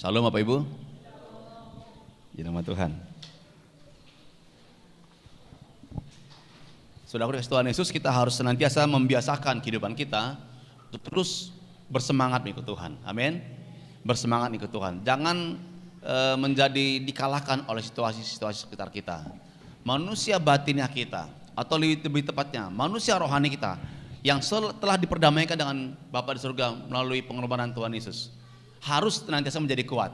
Shalom Bapak Ibu. Di nama Tuhan. Saudara kasih Tuhan Yesus, kita harus senantiasa membiasakan kehidupan kita untuk terus bersemangat mengikut Tuhan. Amin. Bersemangat mengikut Tuhan. Jangan menjadi dikalahkan oleh situasi-situasi sekitar kita. Manusia batinnya kita, atau lebih tepatnya manusia rohani kita yang telah diperdamaikan dengan Bapa di surga melalui pengorbanan Tuhan Yesus, harus senantiasa menjadi kuat.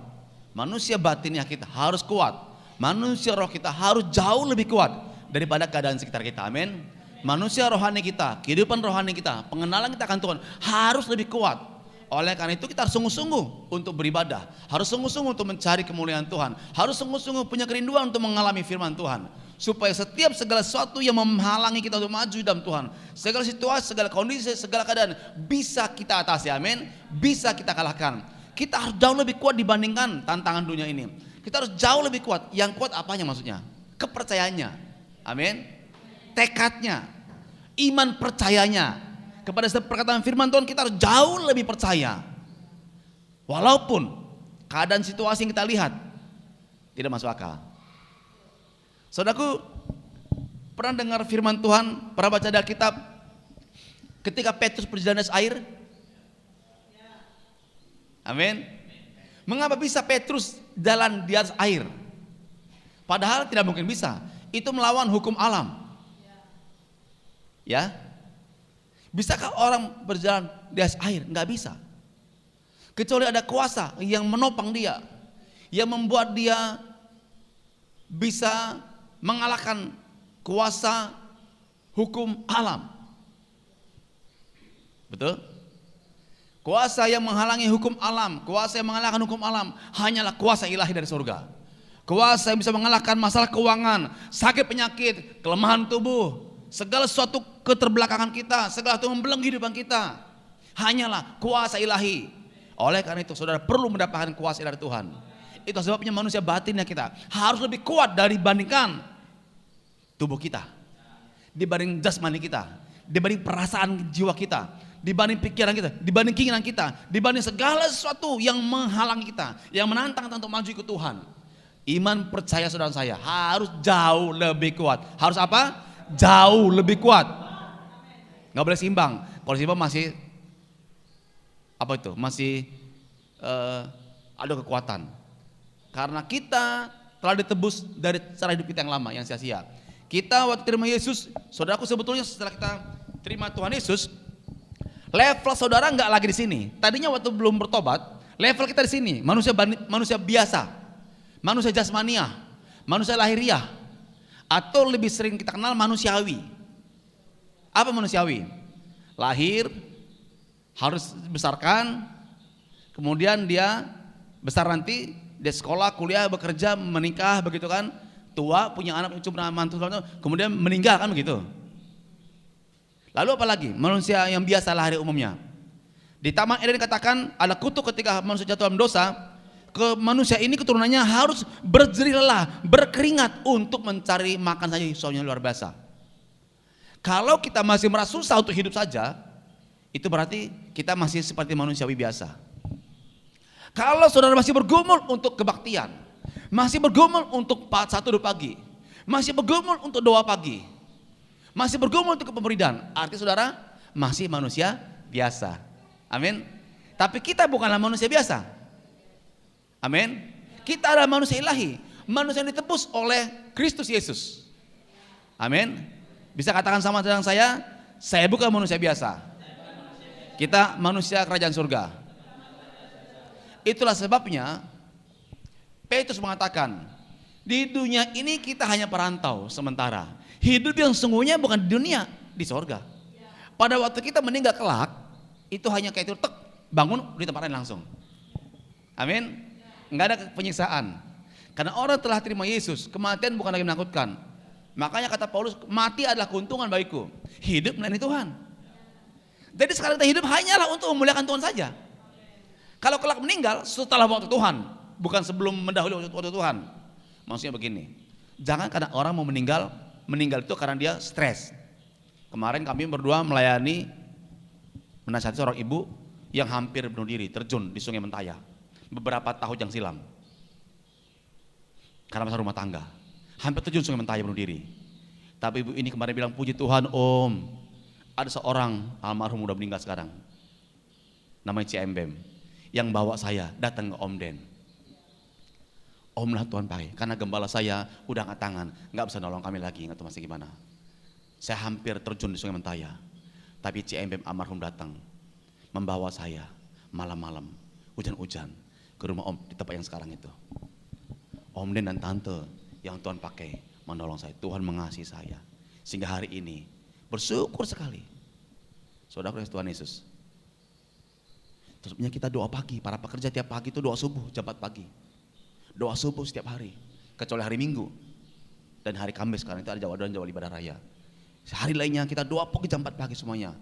Manusia batinnya kita harus kuat. Manusia roh kita harus jauh lebih kuat daripada keadaan sekitar kita. Amin. Manusia rohani kita, kehidupan rohani kita, pengenalan kita akan Tuhan harus lebih kuat. Oleh karena itu kita harus sungguh-sungguh untuk beribadah, harus sungguh-sungguh untuk mencari kemuliaan Tuhan, harus sungguh-sungguh punya kerinduan untuk mengalami firman Tuhan, supaya setiap segala sesuatu yang menghalangi kita untuk maju dalam Tuhan, segala situasi, segala kondisi, segala keadaan bisa kita atasi. Amin. Bisa kita kalahkan. Kita harus jauh lebih kuat dibandingkan tantangan dunia ini. Kita harus jauh lebih kuat. Yang kuat apanya maksudnya? Kepercayaannya. Amin. Tekadnya, iman percayanya kepada setiap perkataan firman Tuhan. Kita harus jauh lebih percaya, walaupun keadaan situasi yang kita lihat tidak masuk akal. Saudaraku, pernah dengar firman Tuhan, pernah baca dari Alkitab ketika Petrus berjalan di atas air? Amin. Mengapa bisa Petrus jalan di atas air? Padahal tidak mungkin bisa. Itu melawan hukum alam. Ya, bisakah orang berjalan di atas air? Enggak bisa. Kecuali ada kuasa yang menopang dia, yang membuat dia bisa mengalahkan kuasa hukum alam. Betul? Kuasa yang menghalangi hukum alam, kuasa yang mengalahkan hukum alam hanyalah kuasa ilahi dari surga. Kuasa yang bisa mengalahkan masalah keuangan, sakit penyakit, kelemahan tubuh, segala sesuatu keterbelakangan kita, segala sesuatu membelenggu kehidupan kita, hanyalah kuasa ilahi. Oleh karena itu saudara perlu mendapatkan kuasa dari Tuhan. Itu sebabnya manusia batinnya kita harus lebih kuat dibandingkan tubuh kita, dibanding jasmani kita, dibanding perasaan jiwa kita, dibanding pikiran kita, dibanding keinginan kita, dibanding segala sesuatu yang menghalangi kita, yang menantang kita untuk maju ke Tuhan. Iman percaya saudara saya harus jauh lebih kuat. Harus apa? Jauh lebih kuat. Nggak boleh simbang. Kalau simbang masih apa itu? Masih ada kekuatan. Karena kita telah ditebus dari cara hidup kita yang lama, yang sia-sia. Kita waktu terima Yesus, saudaraku, sebetulnya setelah kita terima Tuhan Yesus, level saudara nggak lagi di sini. Tadinya waktu belum bertobat, level kita di sini, manusia biasa, manusia jasmaniah, manusia lahiriah, atau lebih sering kita kenal manusiawi. Apa manusiawi? Lahir, harus dibesarkan, kemudian dia besar nanti, dia sekolah, kuliah, bekerja, menikah, begitu kan, tua, punya anak, cuma mantu, kemudian meninggal kan begitu. Lalu apa lagi? Manusia yang biasa lahir umumnya. Di Taman Eden dikatakan ada kutuk ketika manusia jatuh dalam dosa. Manusia ini keturunannya harus berjerih lelah, berkeringat untuk mencari makan saja, soalnya luar biasa. Kalau kita masih merasa susah untuk hidup saja, itu berarti kita masih seperti manusiawi biasa. Kalau saudara masih bergumul untuk kebaktian, masih bergumul untuk 1 pagi, masih bergumul untuk doa pagi, masih bergumul untuk kepemuridan, arti saudara masih manusia biasa. Amin. Tapi kita bukanlah manusia biasa. Amin. Kita adalah manusia ilahi, manusia yang ditebus oleh Kristus Yesus. Amin. Bisa katakan sama dengan saya bukan manusia biasa. Kita manusia kerajaan surga. Itulah sebabnya Petrus mengatakan, di dunia ini kita hanya perantau sementara. Hidup yang sungguhnya bukan di dunia, di surga. Pada waktu kita meninggal kelak, itu hanya kayak itu, bangun di tempat lain langsung. Amin. Enggak ada penyiksaan. Karena orang telah terima Yesus, kematian bukan lagi menakutkan. Makanya kata Paulus, mati adalah keuntungan bagiku, hidup melayani Tuhan. Jadi sekarang kita hidup hanyalah untuk memuliakan Tuhan saja. Kalau kelak meninggal setelah waktu Tuhan, bukan sebelum mendahului waktu Tuhan. Maksudnya begini, jangan karena orang mau meninggal itu karena dia stres. Kemarin kami berdua melayani, menasihati seorang ibu yang hampir bunuh diri, terjun di Sungai Mentaya. beberapa tahun yang silam. Karena masalah rumah tangga. Hampir terjun Sungai Mentaya bunuh diri. Tapi ibu ini kemarin bilang, puji Tuhan Om, ada seorang almarhum udah meninggal sekarang, namanya Ciembem, yang bawa saya datang ke Om Den. Om lah Tuhan pakai, karena gembala saya udah angkat tangan, nggak bisa nolong kami lagi, nggak tahu masih gimana. Saya hampir terjun di Sungai Mentaya, tapi Ciembem almarhum datang, membawa saya malam-malam, hujan-hujan ke rumah Om di tempat yang sekarang itu. Om Den dan Tante yang Tuhan pakai menolong saya, Tuhan mengasihi saya, sehingga hari ini bersyukur sekali. Saudara Tuhan Yesus. Terusnya kita doa pagi, para pekerja tiap pagi itu doa subuh jam 4 pagi. Doa subuh setiap hari, kecuali hari Minggu dan hari Kamis, sekarang itu ada jadwal ibadah raya. Hari lainnya kita doa pagi jam 4 pagi semuanya.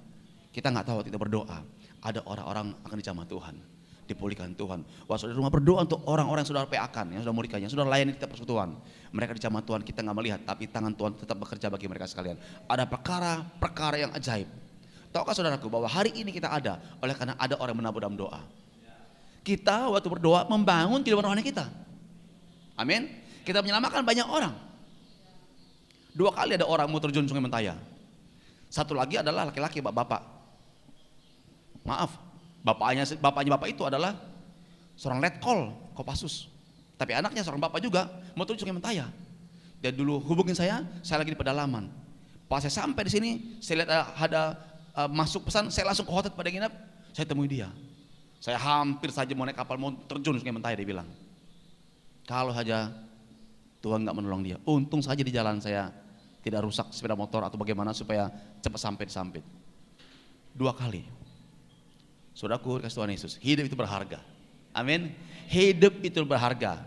Kita nggak tahu, kita berdoa, ada orang-orang akan dijamah Tuhan, dipulihkan Tuhan. Wah, saudara rumah berdoa untuk orang-orang yang sudah PA-kan, yang sudah muridkan, yang sudah layani tiap persekutuan. Mereka dijamah Tuhan, kita nggak melihat, tapi tangan Tuhan tetap bekerja bagi mereka sekalian. Ada perkara yang ajaib. Tahukah saudaraku bahwa hari ini kita ada oleh karena ada orang menabur dalam doa. Kita waktu berdoa membangun kehidupan rohani kita. Amin. Kita menyelamatkan banyak orang. 2 kali ada orang mau terjun Sungai Mentaya. Satu lagi adalah laki-laki, bapak. Maaf, bapaknya bapak itu adalah seorang letkol Kopassus. Tapi anaknya seorang bapak juga mau terjun Sungai Mentaya. Dia dulu hubungin saya lagi di pedalaman. Pas saya sampai di sini, saya lihat ada masuk pesan, saya langsung ke hotel pada nginep, saya temui dia. Saya hampir saja mau naik kapal mau terjun Sungai Mentaya, dia bilang. Kalau saja Tuhan nggak menolong dia, untung saja di jalan saya tidak rusak sepeda motor atau bagaimana supaya cepat sampai di Sampit. 2 kali. Saudaraku, kasih Tuhan Yesus, hidup itu berharga. Amin. Hidup itu berharga,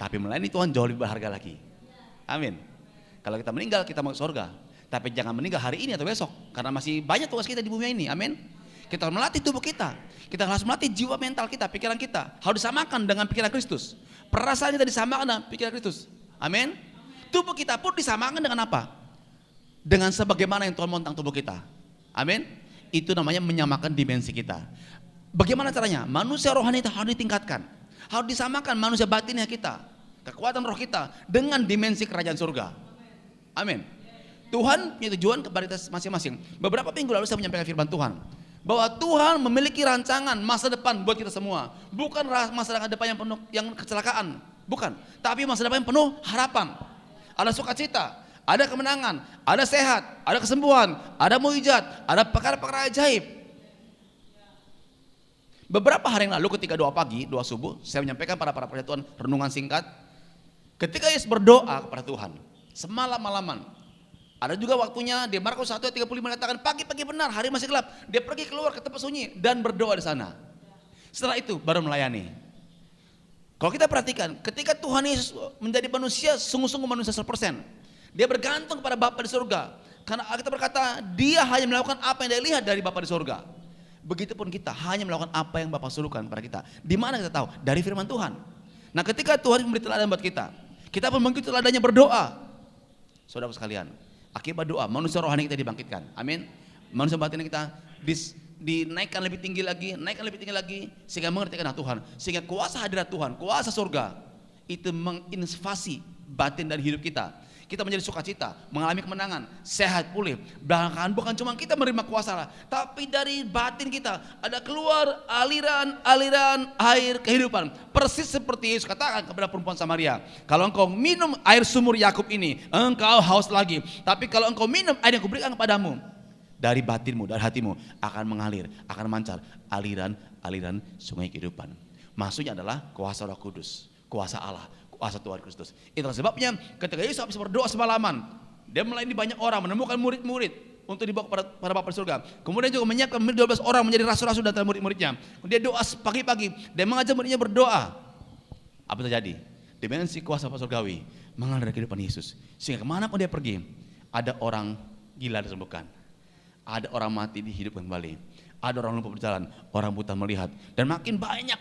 tapi melayani Tuhan jauh lebih berharga lagi. Amin. Kalau kita meninggal kita mau ke surga, tapi jangan meninggal hari ini atau besok, karena masih banyak tugas kita di bumi ini. Amin. Kita harus melatih tubuh kita harus melatih jiwa mental kita, pikiran kita harus disamakan dengan pikiran Kristus. Perasaan kita disamakan dengan pikiran Kristus. Amin. Tubuh kita pun disamakan dengan apa? Dengan sebagaimana yang Tuhan mau tentang tubuh kita. Amin. Itu namanya menyamakan dimensi kita. Bagaimana caranya? Manusia rohani itu harus ditingkatkan. Harus disamakan manusia batinnya kita, kekuatan roh kita dengan dimensi kerajaan surga. Amin. Tuhan punya tujuan kepada kita masing-masing. Beberapa minggu lalu saya menyampaikan firman Tuhan bahwa Tuhan memiliki rancangan masa depan buat kita semua. Bukan masa depan yang penuh yang kecelakaan, bukan. Tapi masa depan yang penuh harapan. Ada sukacita, ada kemenangan, ada sehat, ada kesembuhan, ada mujizat, ada perkara-perkara ajaib. Beberapa hari yang lalu ketika doa pagi, doa subuh, saya menyampaikan pada para pekerja Tuhan renungan singkat. Ketika Yesus berdoa kepada Tuhan semalam-malaman. Ada juga waktunya di Markus 1 ayat 35 mengatakan pagi-pagi benar, hari masih gelap. Dia pergi keluar ke tempat sunyi dan berdoa di sana. Setelah itu baru melayani. Kalau kita perhatikan, ketika Tuhan Yesus menjadi manusia, sungguh-sungguh manusia 100%. Dia bergantung pada Bapa di surga. Karena kita berkata, dia hanya melakukan apa yang dia lihat dari Bapa di surga. Begitupun kita hanya melakukan apa yang Bapa suruhkan pada kita. Di mana kita tahu? Dari firman Tuhan. Nah, ketika Tuhan memberi teladan buat kita pun mengikuti teladannya berdoa. Saudara sekalian, akibat doa manusia rohani kita dibangkitkan. Amin. Manusia batin kita dinaikkan lebih tinggi lagi, sehingga mengerti karena Tuhan, sehingga kuasa hadirat Tuhan, kuasa surga itu menginvasi batin dari hidup kita. Kita menjadi sukacita, mengalami kemenangan, sehat pulih. Bahkan bukan cuma kita menerima kuasa, tapi dari batin kita ada keluar aliran air kehidupan. Persis seperti Yesus katakan kepada perempuan Samaria, kalau engkau minum air sumur Yakub ini, engkau haus lagi. Tapi kalau engkau minum air yang kuberikan kepadamu, dari batinmu, dari hatimu akan mengalir, akan memancar aliran sungai kehidupan. Maksudnya adalah kuasa Roh Kudus, kuasa Allah, kuasa Tuhan Kristus. Itulah sebabnya ketika Yesus habis berdoa semalaman, dia melayani banyak orang, menemukan murid-murid untuk dibawa pada Bapa di surga. Kemudian juga menyiapkan 12 orang menjadi rasul-rasul dan murid-muridnya. Dia doa pagi-pagi, dia mengajak muridnya berdoa. Apa terjadi? Dimensi kuasa Bapa surgawi mengalir dari kehidupan Yesus. Sehingga kemanapun dia pergi, ada orang gila disembuhkan, ada orang mati dihidupkan kembali, ada orang lumpuh berjalan, orang buta melihat, dan makin banyak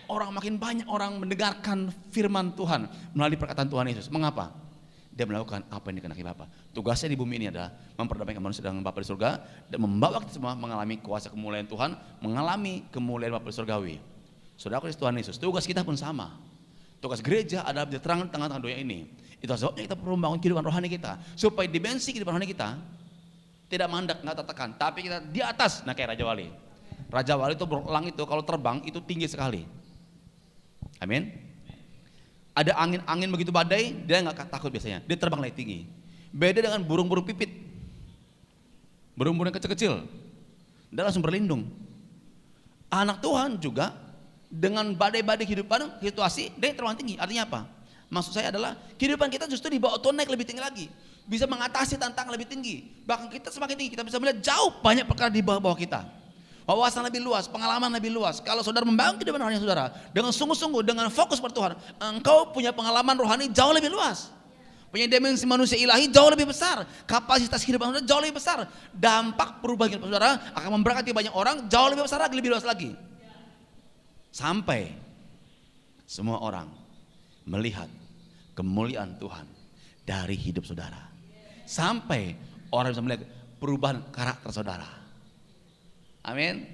orang mendengarkan firman Tuhan melalui perkataan Tuhan Yesus. Mengapa? Dia melakukan apa yang dikehendaki Bapa. Tugasnya di bumi ini adalah memperdamaikan manusia dengan Bapa di surga dan membawa kita semua mengalami kuasa kemuliaan Tuhan, mengalami kemuliaan Bapa di surgawi. Saudara Kristus Tuhan Yesus, tugas kita pun sama. Tugas gereja adalah terang di tengah-tengah dunia ini. Itu sebabnya kita perlu membangun kehidupan rohani kita, supaya dimensi kehidupan rohani kita tidak mandek, nggak tertekan, tapi kita di atas. Nah, kayak Raja Wali. Raja Wali itu berulang itu kalau terbang itu tinggi sekali. Amin. Ada angin begitu badai, dia nggak takut biasanya. Dia terbang naik tinggi. Beda dengan burung-burung pipit, burung-burung kecil-kecil, dia langsung berlindung. Anak Tuhan juga dengan badai-badai kehidupan, situasi, dia terbang tinggi. Artinya apa? Maksud saya adalah kehidupan kita justru dibawa Tuhan naik lebih tinggi lagi, bisa mengatasi tantangan lebih tinggi. Bahkan kita semakin tinggi, kita bisa melihat jauh banyak perkara di bawah kita. Wawasan lebih luas, pengalaman lebih luas. Kalau saudara membangun kehidupan rohani saudara dengan sungguh-sungguh, dengan fokus pada Tuhan, engkau punya pengalaman rohani jauh lebih luas, punya dimensi manusia ilahi jauh lebih besar, kapasitas kehidupan saudara jauh lebih besar, dampak perubahan kehidupan saudara akan memberkati banyak orang jauh lebih besar lagi, lebih luas lagi, sampai semua orang melihat kemuliaan Tuhan dari hidup saudara, sampai orang bisa melihat perubahan karakter saudara. Amin.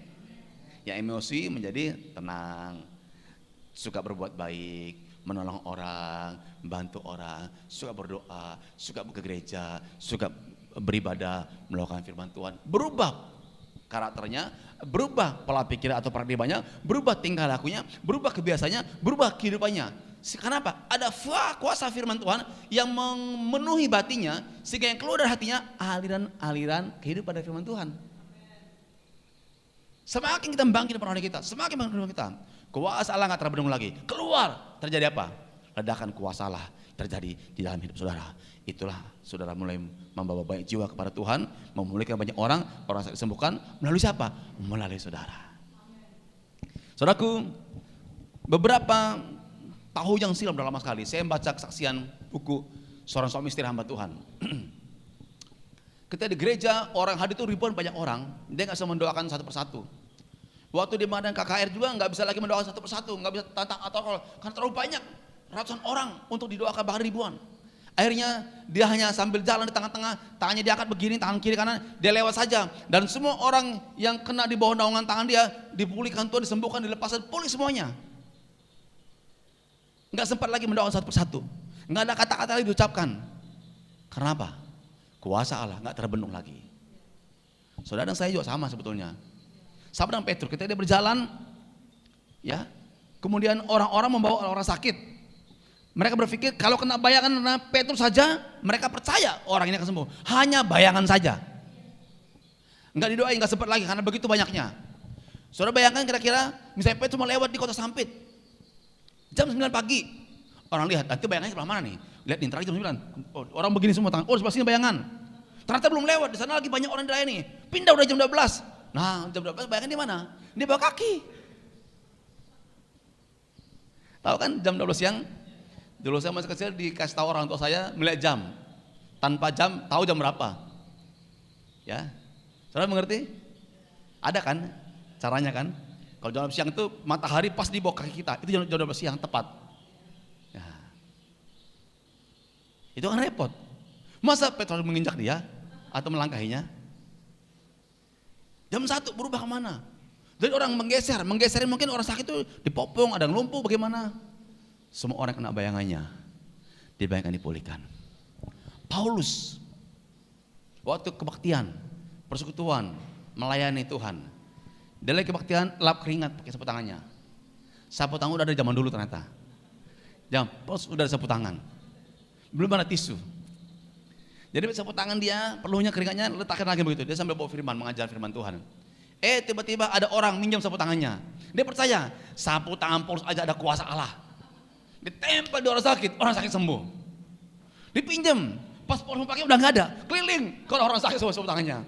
Yang emosi menjadi tenang, suka berbuat baik, menolong orang, membantu orang, suka berdoa, suka ke gereja, suka beribadah, melakukan firman Tuhan. Berubah karakternya, berubah pola pikir atau paradigmanya, berubah tingkah lakunya, berubah kebiasaannya, berubah kehidupannya. Kenapa? Ada kuasa firman Tuhan yang memenuhi batinnya, sehingga yang keluar dari hatinya aliran-aliran kehidupan dari firman Tuhan. Semakin kita membangkit rohani kita, semakin membangkit kita, kuasa Allah nggak terbendung lagi. Keluar, terjadi apa? Ledakan kuasa Allah terjadi di dalam hidup saudara. Itulah saudara mulai membawa banyak jiwa kepada Tuhan, memulihkan banyak orang sakit disembuhkan melalui siapa? Melalui saudara. Saudaraku, beberapa tahun yang silam udah lama sekali saya membaca kesaksian buku seorang suami istri hamba Tuhan. Ketika di gereja orang hadir itu ribuan banyak orang, dia nggak bisa mendoakan satu persatu. Waktu di mengadakan KKR juga nggak bisa lagi mendoakan satu persatu, nggak bisa tantang atau karena terlalu banyak ratusan orang untuk didoakan, bahkan ribuan. Akhirnya dia hanya sambil jalan di tengah-tengah, tangannya diangkat begini, tangan kiri kanan, dia lewat saja. Dan semua orang yang kena di bawah naungan tangan dia dipulihkan Tuhan, disembuhkan, dilepaskan, pulih semuanya. Nggak sempat lagi mendoakan satu persatu, nggak ada kata-kata lagi diucapkan. Karena apa? Kuasa Allah nggak terbendung lagi. Saudara dan saya juga sama sebetulnya. Sama dengan Petrus, ketika dia berjalan, ya, kemudian orang-orang membawa orang sakit. Mereka berpikir kalau kena bayangan Petrus saja, mereka percaya orang ini akan sembuh. Hanya bayangan saja, nggak didoain, nggak sempat lagi karena begitu banyaknya. Saudara bayangkan kira-kira, misalnya Petrus mau lewat di kota Sampit, jam 9 pagi, orang lihat, nanti bayangannya sebelah mana nih? Lihat nih, terakhir jam 9, oh, orang begini semua tangan, oh sebelah sini bayangan. Ternyata belum lewat, di sana lagi banyak orang dilayani. Pindah udah jam 12. Nah, jam 12 bayangan di mana? Di bawah kaki. Tahu kan jam 12 siang? Dulu saya masih kecil dikasih tahu orang tua saya melihat jam. Tanpa jam, tahu jam berapa. Ya. Saudara mengerti? Ada kan caranya kan? Kalau jam 12 siang itu matahari pas di bawah kaki kita. Itu jam 12 siang tepat. Ya. Itu kan repot. Masa Petrus menginjak dia atau melangkahinya? Jam 1 berubah kemana? Jadi orang menggeserin mungkin orang sakit itu dipopong, ada yang lumpuh bagaimana? Semua orang kena bayangannya, dibayangkan dipulihkan. Paulus, waktu kebaktian, persekutuan, melayani Tuhan, dia lagi kebaktian lap keringat pakai sapu tangannya. Sapu tangan udah ada zaman dulu ternyata. Paulus udah ada sapu tangan, belum ada tisu. Jadi sapu tangan dia, peluhnya keringatnya letakkan lagi begitu. Dia sambil bawa firman, mengajar firman Tuhan. Tiba-tiba ada orang minjam sapu tangannya. Dia percaya sapu tangan Paulus aja ada kuasa Allah. Ditempel di orang sakit sembuh. Dipinjam, pas Paulus mau pakai udah nggak ada, keliling kalau orang sakit semua sapu tangannya.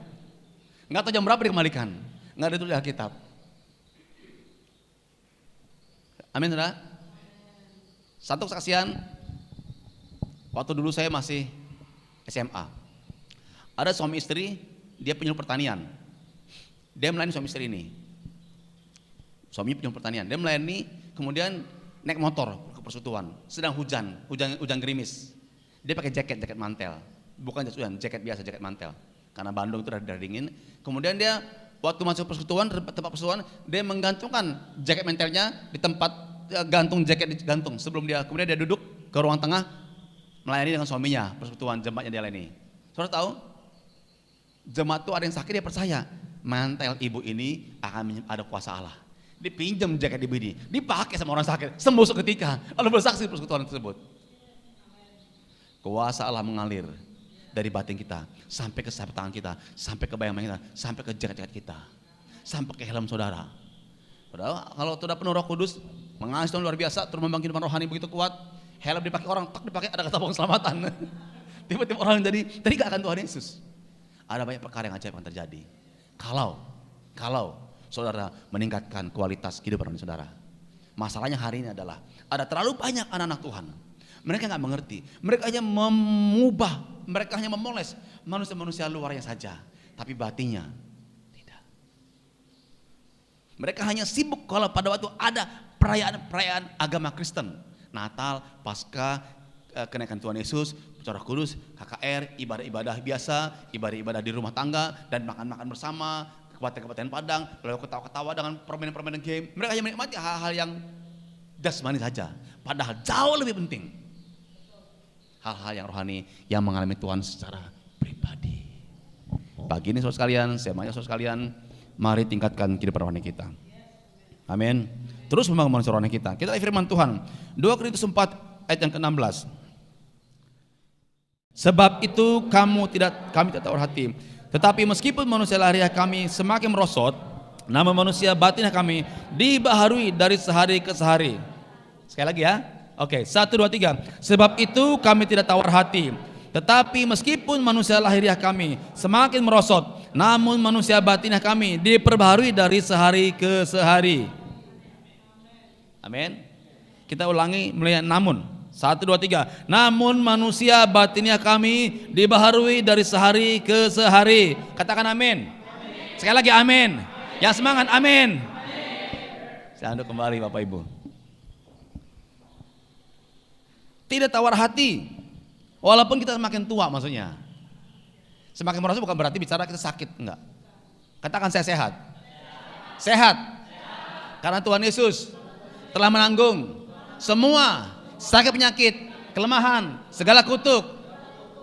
Nggak tahu jam berapa dikembalikan, nggak ada itu di Alkitab. Amin, saudara. Satu kesaksian, waktu dulu saya masih SMA. Ada suami istri, dia penyuluh pertanian. Dia melayani suami istri ini. Suaminya penyuluh pertanian. Dia melayani, kemudian naik motor ke persekutuan. Sedang hujan gerimis. Dia pakai jaket mantel. Bukan jas hujan, jaket biasa, jaket mantel. Karena Bandung itu udah dingin. Kemudian dia Waktu masuk persekutuan, tempat persekutuan, dia menggantungkan jaket mentelnya di tempat gantung jaket digantung. Sebelum dia, kemudian dia duduk ke ruang tengah melayani dengan suaminya, persekutuan jemaatnya dia layani. Saudara tahu, jemaat itu ada yang sakit, dia percaya mantel ibu ini akan ada kuasa Allah. Dipinjam jaket ibu ini, dipakai sama orang sakit, sembuh seketika. Lalu bersaksi persekutuan tersebut. Kuasa Allah mengalir dari batin kita sampai ke sapu tangan kita, sampai ke bayang kita, sampai ke jaket-jaket kita, sampai ke helm saudara. Padahal kalau sudah penuh Roh Kudus, mengalir luar biasa, terus membangun kehidupan rohani begitu kuat, helm dipakai orang, tak dipakai ada kata keselamatan. Tiba-tiba orang jadi terikat akan Tuhan Yesus. Ada banyak perkara yang ajaib yang terjadi. Kalau saudara meningkatkan kualitas kehidupan saudara. Masalahnya hari ini adalah ada terlalu banyak anak-anak Tuhan. Mereka nggak mengerti, mereka hanya mengubah, mereka hanya memoles manusia-manusia luarnya saja, tapi batinnya tidak. Mereka hanya sibuk kalau pada waktu ada perayaan-perayaan agama Kristen, Natal, Paskah, kenaikan Tuhan Yesus, Roh Kudus, KKR, ibadah-ibadah biasa, ibadah-ibadah di rumah tangga, dan makan-makan bersama, kebaktian Padang, lalu ketawa-ketawa dengan permainan-permainan game. Mereka hanya menikmati hal-hal yang jasmani saja, padahal jauh lebih penting hal-hal yang rohani yang mengalami Tuhan secara pribadi. Pagi ini saudara sekalian, saya mengajak saudara sekalian, mari tingkatkan kehidupan rohani kita. Amin. Terus membangun manusia rohani kita. Kita lihat firman Tuhan 2 Korintus 4 ayat yang ke-16. Sebab itu kami tidak tawar hati, tetapi meskipun manusia lahiriah kami semakin merosot, namun manusia batinnya kami dibaharui dari sehari ke sehari. Sekali lagi ya. Oke, 1, 2, 3. Sebab itu kami tidak tawar hati, tetapi meskipun manusia lahiriah kami semakin merosot, namun manusia batinnya kami diperbaharui dari sehari ke sehari. Amin. Kita ulangi mulai namun. 1, 2, 3. Namun manusia batinnya kami dibaharui dari sehari ke sehari. Katakan amin. Sekali lagi amin. Yang semangat amin. Saya anduk kembali Bapak Ibu. Tidak tawar hati, walaupun kita semakin tua maksudnya. Semakin merosot bukan berarti bicara kita sakit, enggak. Katakan saya sehat. Sehat. Karena Tuhan Yesus telah menanggung semua sakit penyakit, kelemahan, segala kutuk.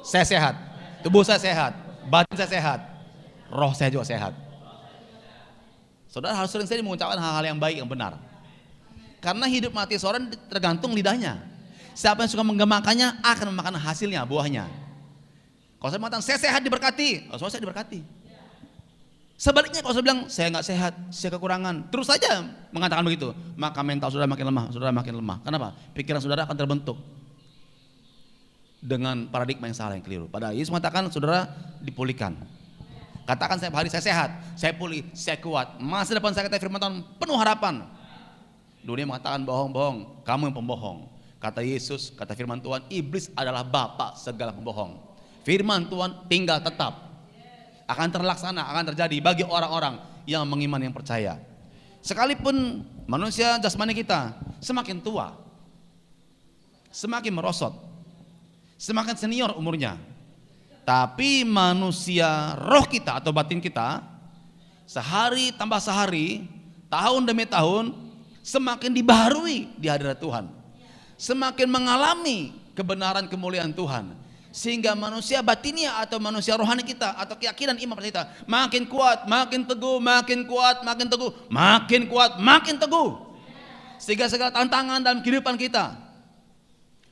Saya sehat, tubuh saya sehat, batin saya sehat, roh saya juga sehat. Saudara harus sering sekali mengucapkan hal-hal yang baik, yang benar. Karena hidup mati seorang tergantung lidahnya. Siapa yang suka menggemakannya akan memakan hasilnya, buahnya. Kalau saya mengatakan saya sehat diberkati, saya diberkati. Sebaliknya kalau saya bilang saya nggak sehat, saya kekurangan, terus saja mengatakan begitu, maka mental saudara makin lemah. Kenapa? Pikiran saudara akan terbentuk dengan paradigma yang salah, yang keliru. Padahal Yesus mengatakan saudara dipulihkan. Katakan setiap hari saya sehat, saya pulih, saya kuat. Masa depan saya kata firman Tuhan penuh harapan. Dunia mengatakan bohong-bohong, kamu yang pembohong. Kata Yesus, kata firman Tuhan, iblis adalah bapa segala pembohong. Firman Tuhan tinggal tetap. Akan terlaksana, akan terjadi bagi orang-orang yang mengimani, yang percaya. Sekalipun manusia jasmani kita semakin tua, semakin merosot, semakin senior umurnya, tapi manusia roh kita atau batin kita sehari tambah sehari, tahun demi tahun semakin dibaharui di hadirat Tuhan, semakin mengalami kebenaran kemuliaan Tuhan. Sehingga manusia batinnya atau manusia rohani kita atau keyakinan iman kita makin kuat, makin teguh, makin kuat, makin teguh, makin kuat, makin teguh. Sehingga segala tantangan dalam kehidupan kita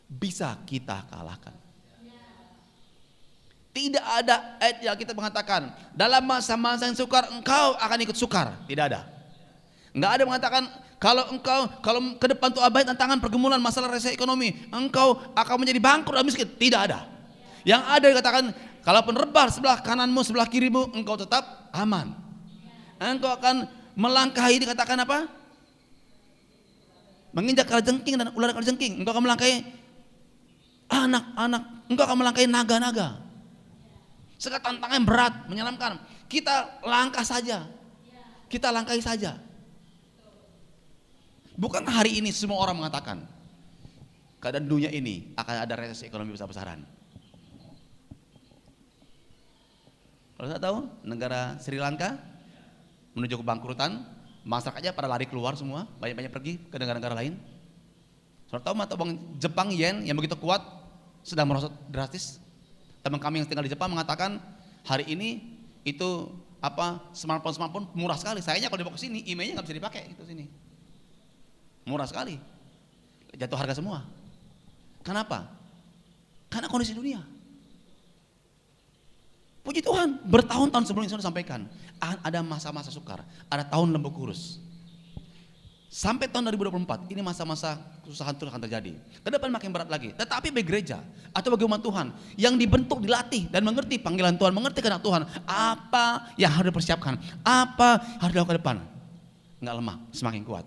bisa kita kalahkan. Tidak ada ayat yang kita mengatakan dalam masa-masa yang sukar engkau akan ikut sukar. Tidak ada. Enggak ada mengatakan kalau ke depan tuh abai tantangan pergumulan masalah resesi ekonomi, engkau akan menjadi bangkrut dan miskin. Tidak ada. Yang ada dikatakan, kalaupun rebah sebelah kananmu, sebelah kirimu, engkau tetap aman. Engkau akan melangkahi, dikatakan apa? Menginjak kalajengking dan ular kalajengking. Engkau akan melangkahi anak-anak, engkau akan melangkahi naga-naga. Segala tantangan yang berat, menyelamkan. Kita langkah saja. Kita langkahi saja. Bukan hari ini semua orang mengatakan keadaan dunia ini akan ada resesi ekonomi besar-besaran. Kalau saya tahu negara Sri Lanka menuju kebangkrutan, masyarakatnya pada lari keluar semua, banyak-banyak pergi ke negara-negara lain. Saudara tahu mata uang Jepang yen yang begitu kuat sedang merosot drastis. Teman kami yang tinggal di Jepang mengatakan hari ini itu smartphone murah sekali. Sayangnya kalau dibawa ke sini emailnya nggak bisa dipakai itu sini. Murah sekali, jatuh harga semua. Kenapa? Karena kondisi dunia. Puji Tuhan, bertahun-tahun sebelum ini sudah sampaikan, ada masa-masa sukar, ada tahun lembu kurus. Sampai tahun 2024, ini masa-masa kesusahan terus akan terjadi. Ke depan makin berat lagi. Tetapi bagi gereja atau bagi umat Tuhan yang dibentuk, dilatih dan mengerti panggilan Tuhan, mengerti kehendak Tuhan, apa yang harus dipersiapkan, apa harus dilakukan ke depan, nggak lemah, semakin kuat.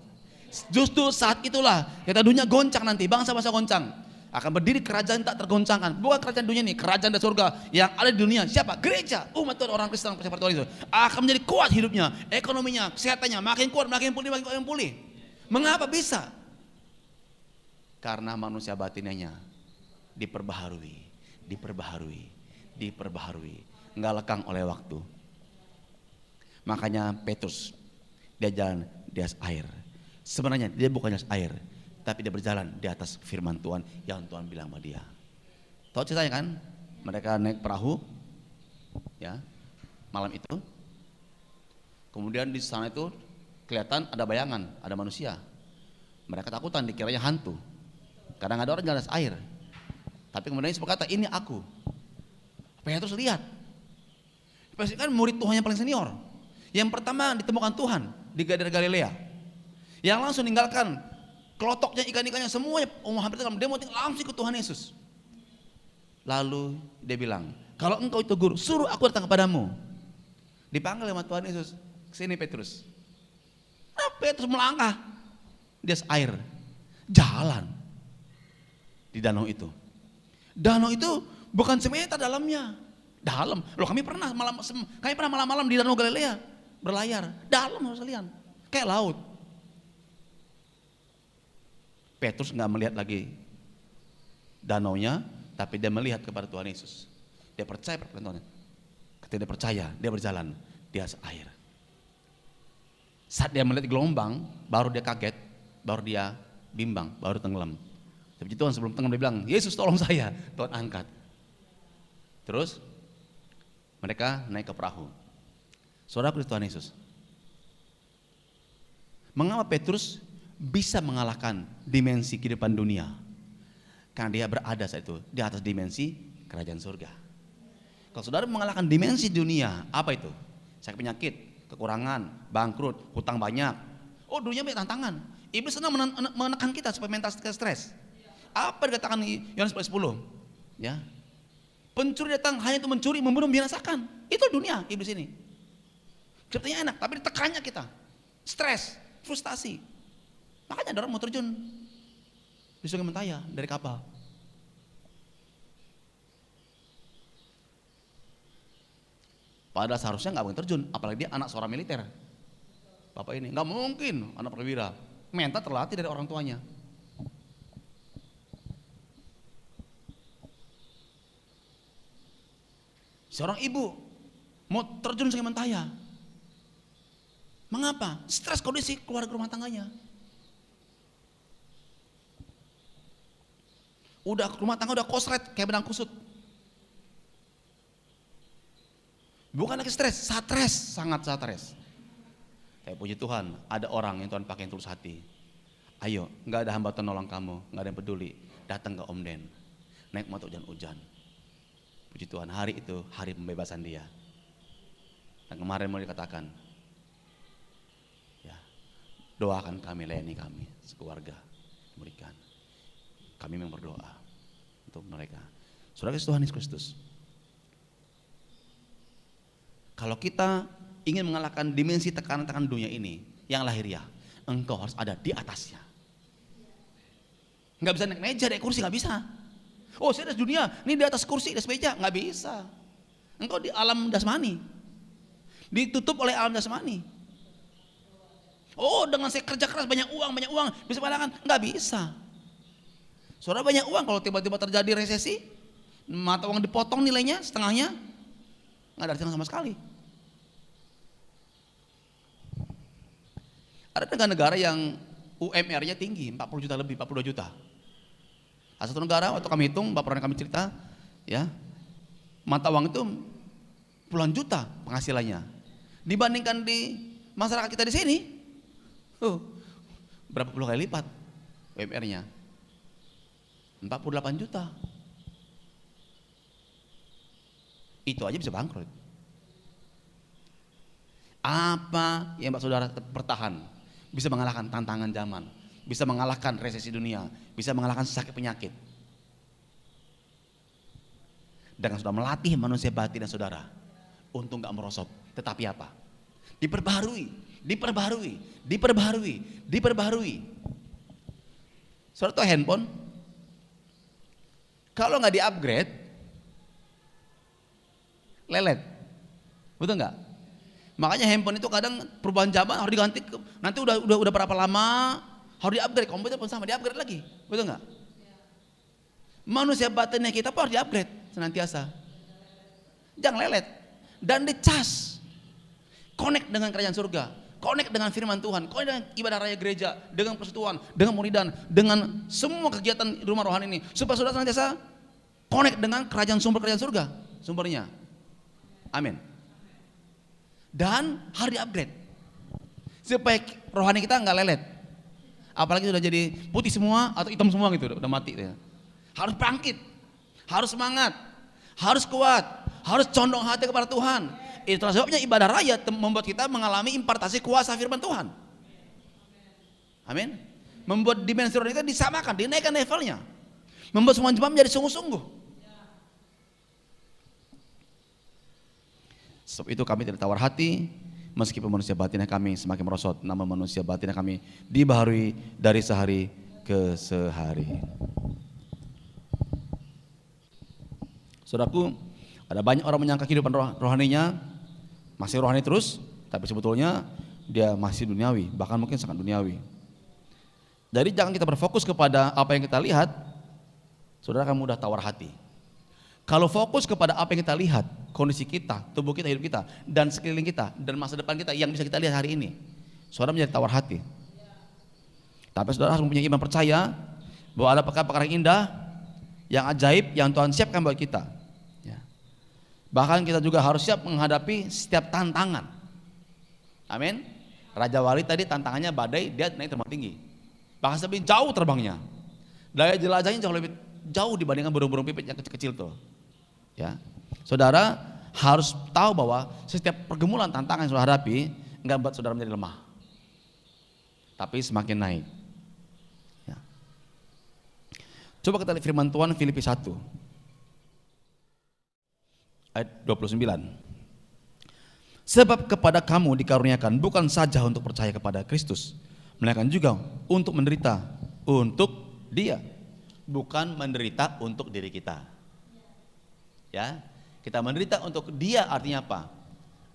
Justru saat itulah kita dunia goncang nanti, bangsa-bangsa goncang. Akan berdiri kerajaan tak tergoncangkan. Bukan kerajaan dunia ini, kerajaan dari surga yang ada di dunia. Siapa? Gereja, umat Tuhan, orang Kristen percaya pada Tuhan itu akan menjadi kuat hidupnya, ekonominya, kesehatannya makin kuat, makin pulih. Mengapa bisa? Karena manusia batinnya diperbaharui, nggak lekang oleh waktu. Makanya Petrus dia jalan di atas air. Sebenarnya dia bukan di atas air, tapi dia berjalan di atas firman Tuhan yang Tuhan bilang sama dia. Tahu ceritanya kan? Mereka naik perahu, ya, malam itu. Kemudian di sana itu kelihatan ada bayangan, ada manusia. Mereka takutan, dikiranya hantu. Kadang ada orang jalan di atas air. Tapi kemudian Yesus berkata, ini aku. Petrus lihat. Petrus kan murid Tuhan yang paling senior. Yang pertama ditemukan Tuhan di daerah Galilea. Yang langsung meninggalkan kelotoknya, ikan-ikannya semuanya, hampir tenggelam, dia mau langsung ke Tuhan Yesus. Lalu dia bilang, kalau engkau itu guru, suruh aku datang kepadamu. Dipanggil sama Tuhan Yesus, sini Petrus. Nah, Petrus melangkah di atas air, jalan di danau itu. Danau itu bukan semeter dalamnya, dalam. Loh kami pernah malam-malam di danau Galilea berlayar, dalam sekalian, kayak laut. Petrus nggak melihat lagi danaunya, tapi dia melihat kepada Tuhan Yesus. Dia percaya pada Tuhan. Ketika dia percaya, dia berjalan di atas air. Saat dia melihat gelombang, baru dia kaget, baru dia bimbang, baru tenggelam. Tapi Tuhan sebelum tenggelam dia bilang, Yesus tolong saya. Tuhan angkat. Terus mereka naik ke perahu. Saudara Tuhan Yesus. Mengapa Petrus bisa mengalahkan dimensi kehidupan dunia? Karena dia berada saat itu di atas dimensi kerajaan surga. Kalau saudara mengalahkan dimensi dunia, apa itu? Sakit penyakit, kekurangan, bangkrut, hutang banyak. Oh, dunia banyak tantangan. Iblis senang menekan kita supaya mental kita stres. Apa dikatakan Yohanes 10? Ya. Pencuri datang hanya untuk mencuri, membunuh, membinasakan. Itu dunia iblis ini. Sepertinya enak, tapi ditekannya kita. Stres, frustasi. Makanya ada orang mau terjun di Sungai Mentaya dari kapal. Padahal seharusnya nggak mungkin terjun, apalagi dia anak seorang militer. Bapak ini nggak mungkin anak perwira. Mental terlatih dari orang tuanya. Seorang ibu mau terjun Sungai Mentaya. Mengapa? Stres kondisi keluarga rumah tangganya. Rumah tangga udah kosret kayak benang kusut. Bukan lagi stres, satres, sangat satres. Tapi puji Tuhan, ada orang yang Tuhan pakai yang tulus hati. Ayo, nggak ada hambatan nolong kamu, nggak ada yang peduli. Datang ke Om Den, naik motor hujan-hujan. Puji Tuhan, hari itu hari pembebasan dia. Dan kemarin mau dikatakan, ya, doakan kami, layani kami, sekeluarga, berikan. Kami memang berdoa untuk mereka. Saudara Tuhan Yesus Kristus. Kalau kita ingin mengalahkan dimensi tekanan-tekanan dunia ini yang lahiriah, engkau harus ada di atasnya. Nggak bisa naik meja, naik kursi, nggak bisa. Oh, saya di dunia, ini di atas kursi, di atas meja, nggak bisa. Engkau di alam jasmani, ditutup oleh alam jasmani. Oh, dengan saya kerja keras banyak uang, bisa mengalahkan? Nggak bisa. Saudara banyak uang, kalau tiba-tiba terjadi resesi, mata uang dipotong nilainya setengahnya, nggak ada artinya sama sekali. Ada negara-negara yang UMR-nya tinggi, 40 juta lebih, 42 juta. Ada satu negara waktu kami hitung, Bapak pernah kami cerita, ya, mata uang itu puluhan juta penghasilannya. Dibandingkan di masyarakat kita di sini, berapa puluh kali lipat UMR-nya? 48 juta. Itu aja bisa bangkrut. Apa yang saudara bertahan bisa mengalahkan tantangan zaman, bisa mengalahkan resesi dunia, bisa mengalahkan sakit penyakit. Dengan sudah melatih manusia batin dan saudara untuk nggak merosot, tetapi apa? Diperbarui. Saudara tahu handphone? Kalau nggak di-upgrade, lelet, betul nggak? Makanya handphone itu kadang perubahan zaman harus diganti. Nanti udah berapa lama harus di-upgrade. Komputer pun sama di-upgrade lagi, betul nggak? Manusia batinnya kita pun harus di-upgrade senantiasa. Jangan lelet dan dicas. Connect dengan kerajaan surga, connect dengan firman Tuhan, connect dengan ibadah raya gereja, dengan persekutuan, dengan muridan, dengan semua kegiatan rumah rohani ini, supaya saudara senantiasa connect dengan kerajaan surga, sumbernya. Amin. Dan harus di-upgrade supaya rohani kita nggak lelet. Apalagi sudah jadi putih semua atau hitam semua gitu, udah mati ya. Harus bangkit, harus semangat, harus kuat, harus condong hati kepada Tuhan. Itulah sebabnya ibadah raya membuat kita mengalami impartasi kuasa firman Tuhan. Amin. Membuat dimensi rohani kita disamakan, dinaikkan levelnya. Membuat semua jemaat menjadi sungguh-sungguh. Sebab itu kami tidak tawar hati, meskipun manusia batinnya kami semakin merosot, namun manusia batinnya kami dibaharui dari sehari ke sehari. Saudaraku, ada banyak orang menyangka kehidupan rohaninya masih rohani terus, tapi sebetulnya dia masih duniawi, bahkan mungkin sangat duniawi. Jadi jangan kita berfokus kepada apa yang kita lihat, saudara akan mudah tawar hati. Kalau fokus kepada apa yang kita lihat, kondisi kita, tubuh kita, hidup kita, dan sekeliling kita, dan masa depan kita yang bisa kita lihat hari ini, saudara menjadi tawar hati. Tapi saudara harus mempunyai iman percaya bahwa ada perkara-perkara yang indah, yang ajaib, yang Tuhan siapkan buat kita. Ya. Bahkan kita juga harus siap menghadapi setiap tantangan. Amin. Raja Wali tadi tantangannya badai, dia naik terbang tinggi. Bahkan lebih jauh terbangnya. Daya jelajahnya jauh lebih jauh dibandingkan burung-burung pipit yang kecil-kecil tuh. Ya, saudara harus tahu bahwa setiap pergumulan tantangan yang saudara hadapi enggak buat saudara menjadi lemah, tapi semakin naik. Ya. Coba kita lihat firman Tuhan Filipi 1 ayat 29. Sebab kepada kamu dikaruniakan bukan saja untuk percaya kepada Kristus, melainkan juga untuk menderita untuk Dia, bukan menderita untuk diri kita. Ya, kita menderita untuk Dia artinya apa?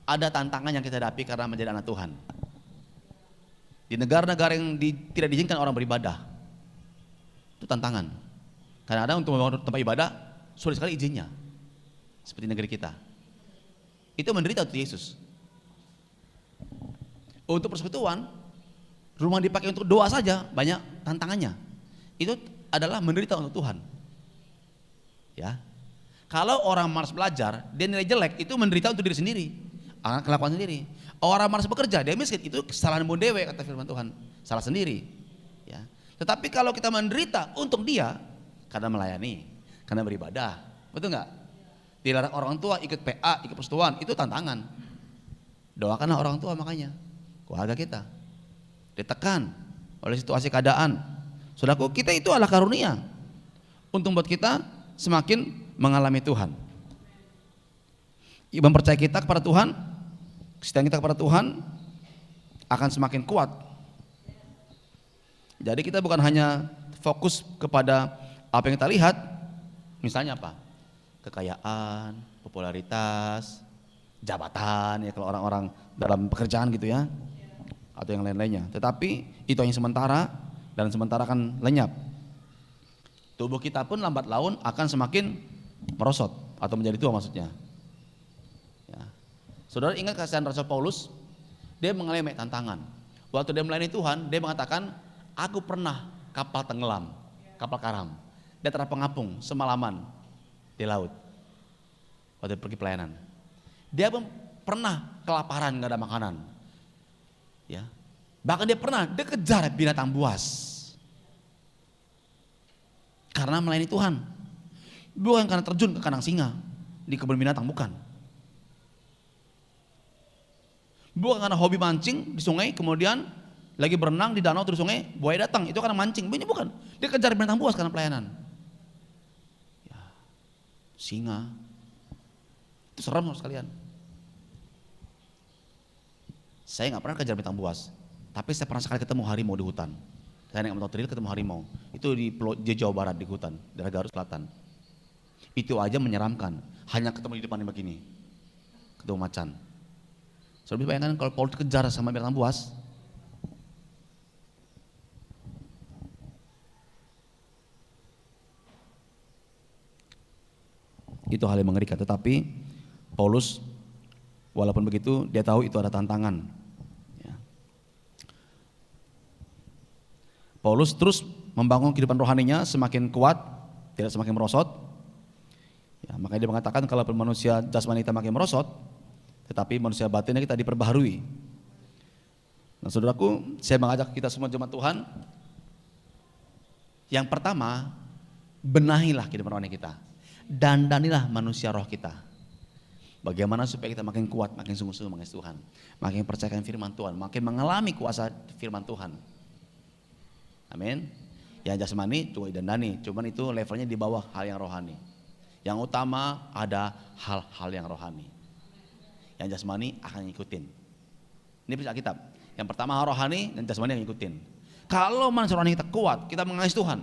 Ada tantangan yang kita hadapi karena menjadi anak Tuhan. Di negara-negara yang tidak diizinkan orang beribadah, itu tantangan. Karena ada untuk membangun tempat ibadah sulit sekali izinnya, seperti negeri kita. Itu menderita untuk Yesus. Untuk persekutuan, rumah dipakai untuk doa saja banyak tantangannya. Itu adalah menderita untuk Tuhan. Ya. Kalau orang malas belajar, dia nilai jelek, itu menderita untuk diri sendiri, kelakuan sendiri. Orang malas bekerja, dia miskin, itu kesalahan bondewe kata firman Tuhan, salah sendiri. Ya. Tetapi kalau kita menderita untuk Dia, karena melayani, karena beribadah, betul nggak? Dilarang orang tua ikut PA, ikut persekutuan, itu tantangan. Doakanlah orang tua makanya, keluarga kita ditekan oleh situasi keadaan. Saudaraku, kita itu adalah karunia untuk membuat kita semakin mengalami Tuhan. Iman percaya kita kepada Tuhan, kesetiaan kita kepada Tuhan akan semakin kuat. Jadi kita bukan hanya fokus kepada apa yang kita lihat, misalnya apa? Kekayaan, popularitas, jabatan ya kalau orang-orang dalam pekerjaan gitu ya, atau yang lain-lainnya. Tetapi itu hanya sementara dan sementara akan lenyap. Tubuh kita pun lambat laun akan semakin merosot atau menjadi tua maksudnya. Ya. Saudara ingat kasihan Rasul Paulus, dia mengalami tantangan. Waktu dia melayani Tuhan, dia mengatakan, aku pernah kapal tenggelam, kapal karam. Dia terapung-apung semalaman di laut. Waktu dia pergi pelayanan. Dia pernah kelaparan, gak ada makanan. Ya. Bahkan dia kejar binatang buas. Karena melayani Tuhan. Bukan karena terjun ke kandang singa di kebun binatang, bukan. Bukan karena hobi mancing di sungai, kemudian lagi berenang di danau terus sungai, buaya datang, itu karena mancing. Ini bukan. Dia kejar binatang buas karena pelayanan. Ya, singa. Itu serem sekalian. Saya nggak pernah kejar binatang buas, tapi saya pernah sekali ketemu harimau di hutan. Saya naik motor trail ketemu harimau. Itu di Jawa Barat, di hutan, daerah Garut Selatan. Itu aja menyeramkan. Hanya ketemu di depannya begini, ketemu macan. Saudara bisa bayangkan kalau Paulus kejar sama binatang buas. Itu hal yang mengerikan. Tetapi Paulus walaupun begitu dia tahu itu ada tantangan. Ya. Paulus terus membangun kehidupan rohaninya semakin kuat, tidak semakin merosot. Ya, makanya dia mengatakan kalau manusia jasmani kita makin merosot, tetapi manusia batinnya kita diperbaharui. Nah saudaraku, saya mengajak kita semua jemaat Tuhan, yang pertama, benahilah kehidupan rohani kita, dandanilah manusia roh kita. Bagaimana supaya kita makin kuat, makin sungguh-sungguh mengasihi Tuhan, makin percayakan firman Tuhan, makin mengalami kuasa firman Tuhan. Amin. Yang jasmani cuma didandani, cuman itu levelnya di bawah hal yang rohani. Yang utama ada hal-hal yang rohani. Yang jasmani akan ngikutin. Ini bisa kitab. Yang pertama hal rohani dan jasmani yang ngikutin. Kalau manusia rohani kita kuat, kita mengasihi Tuhan,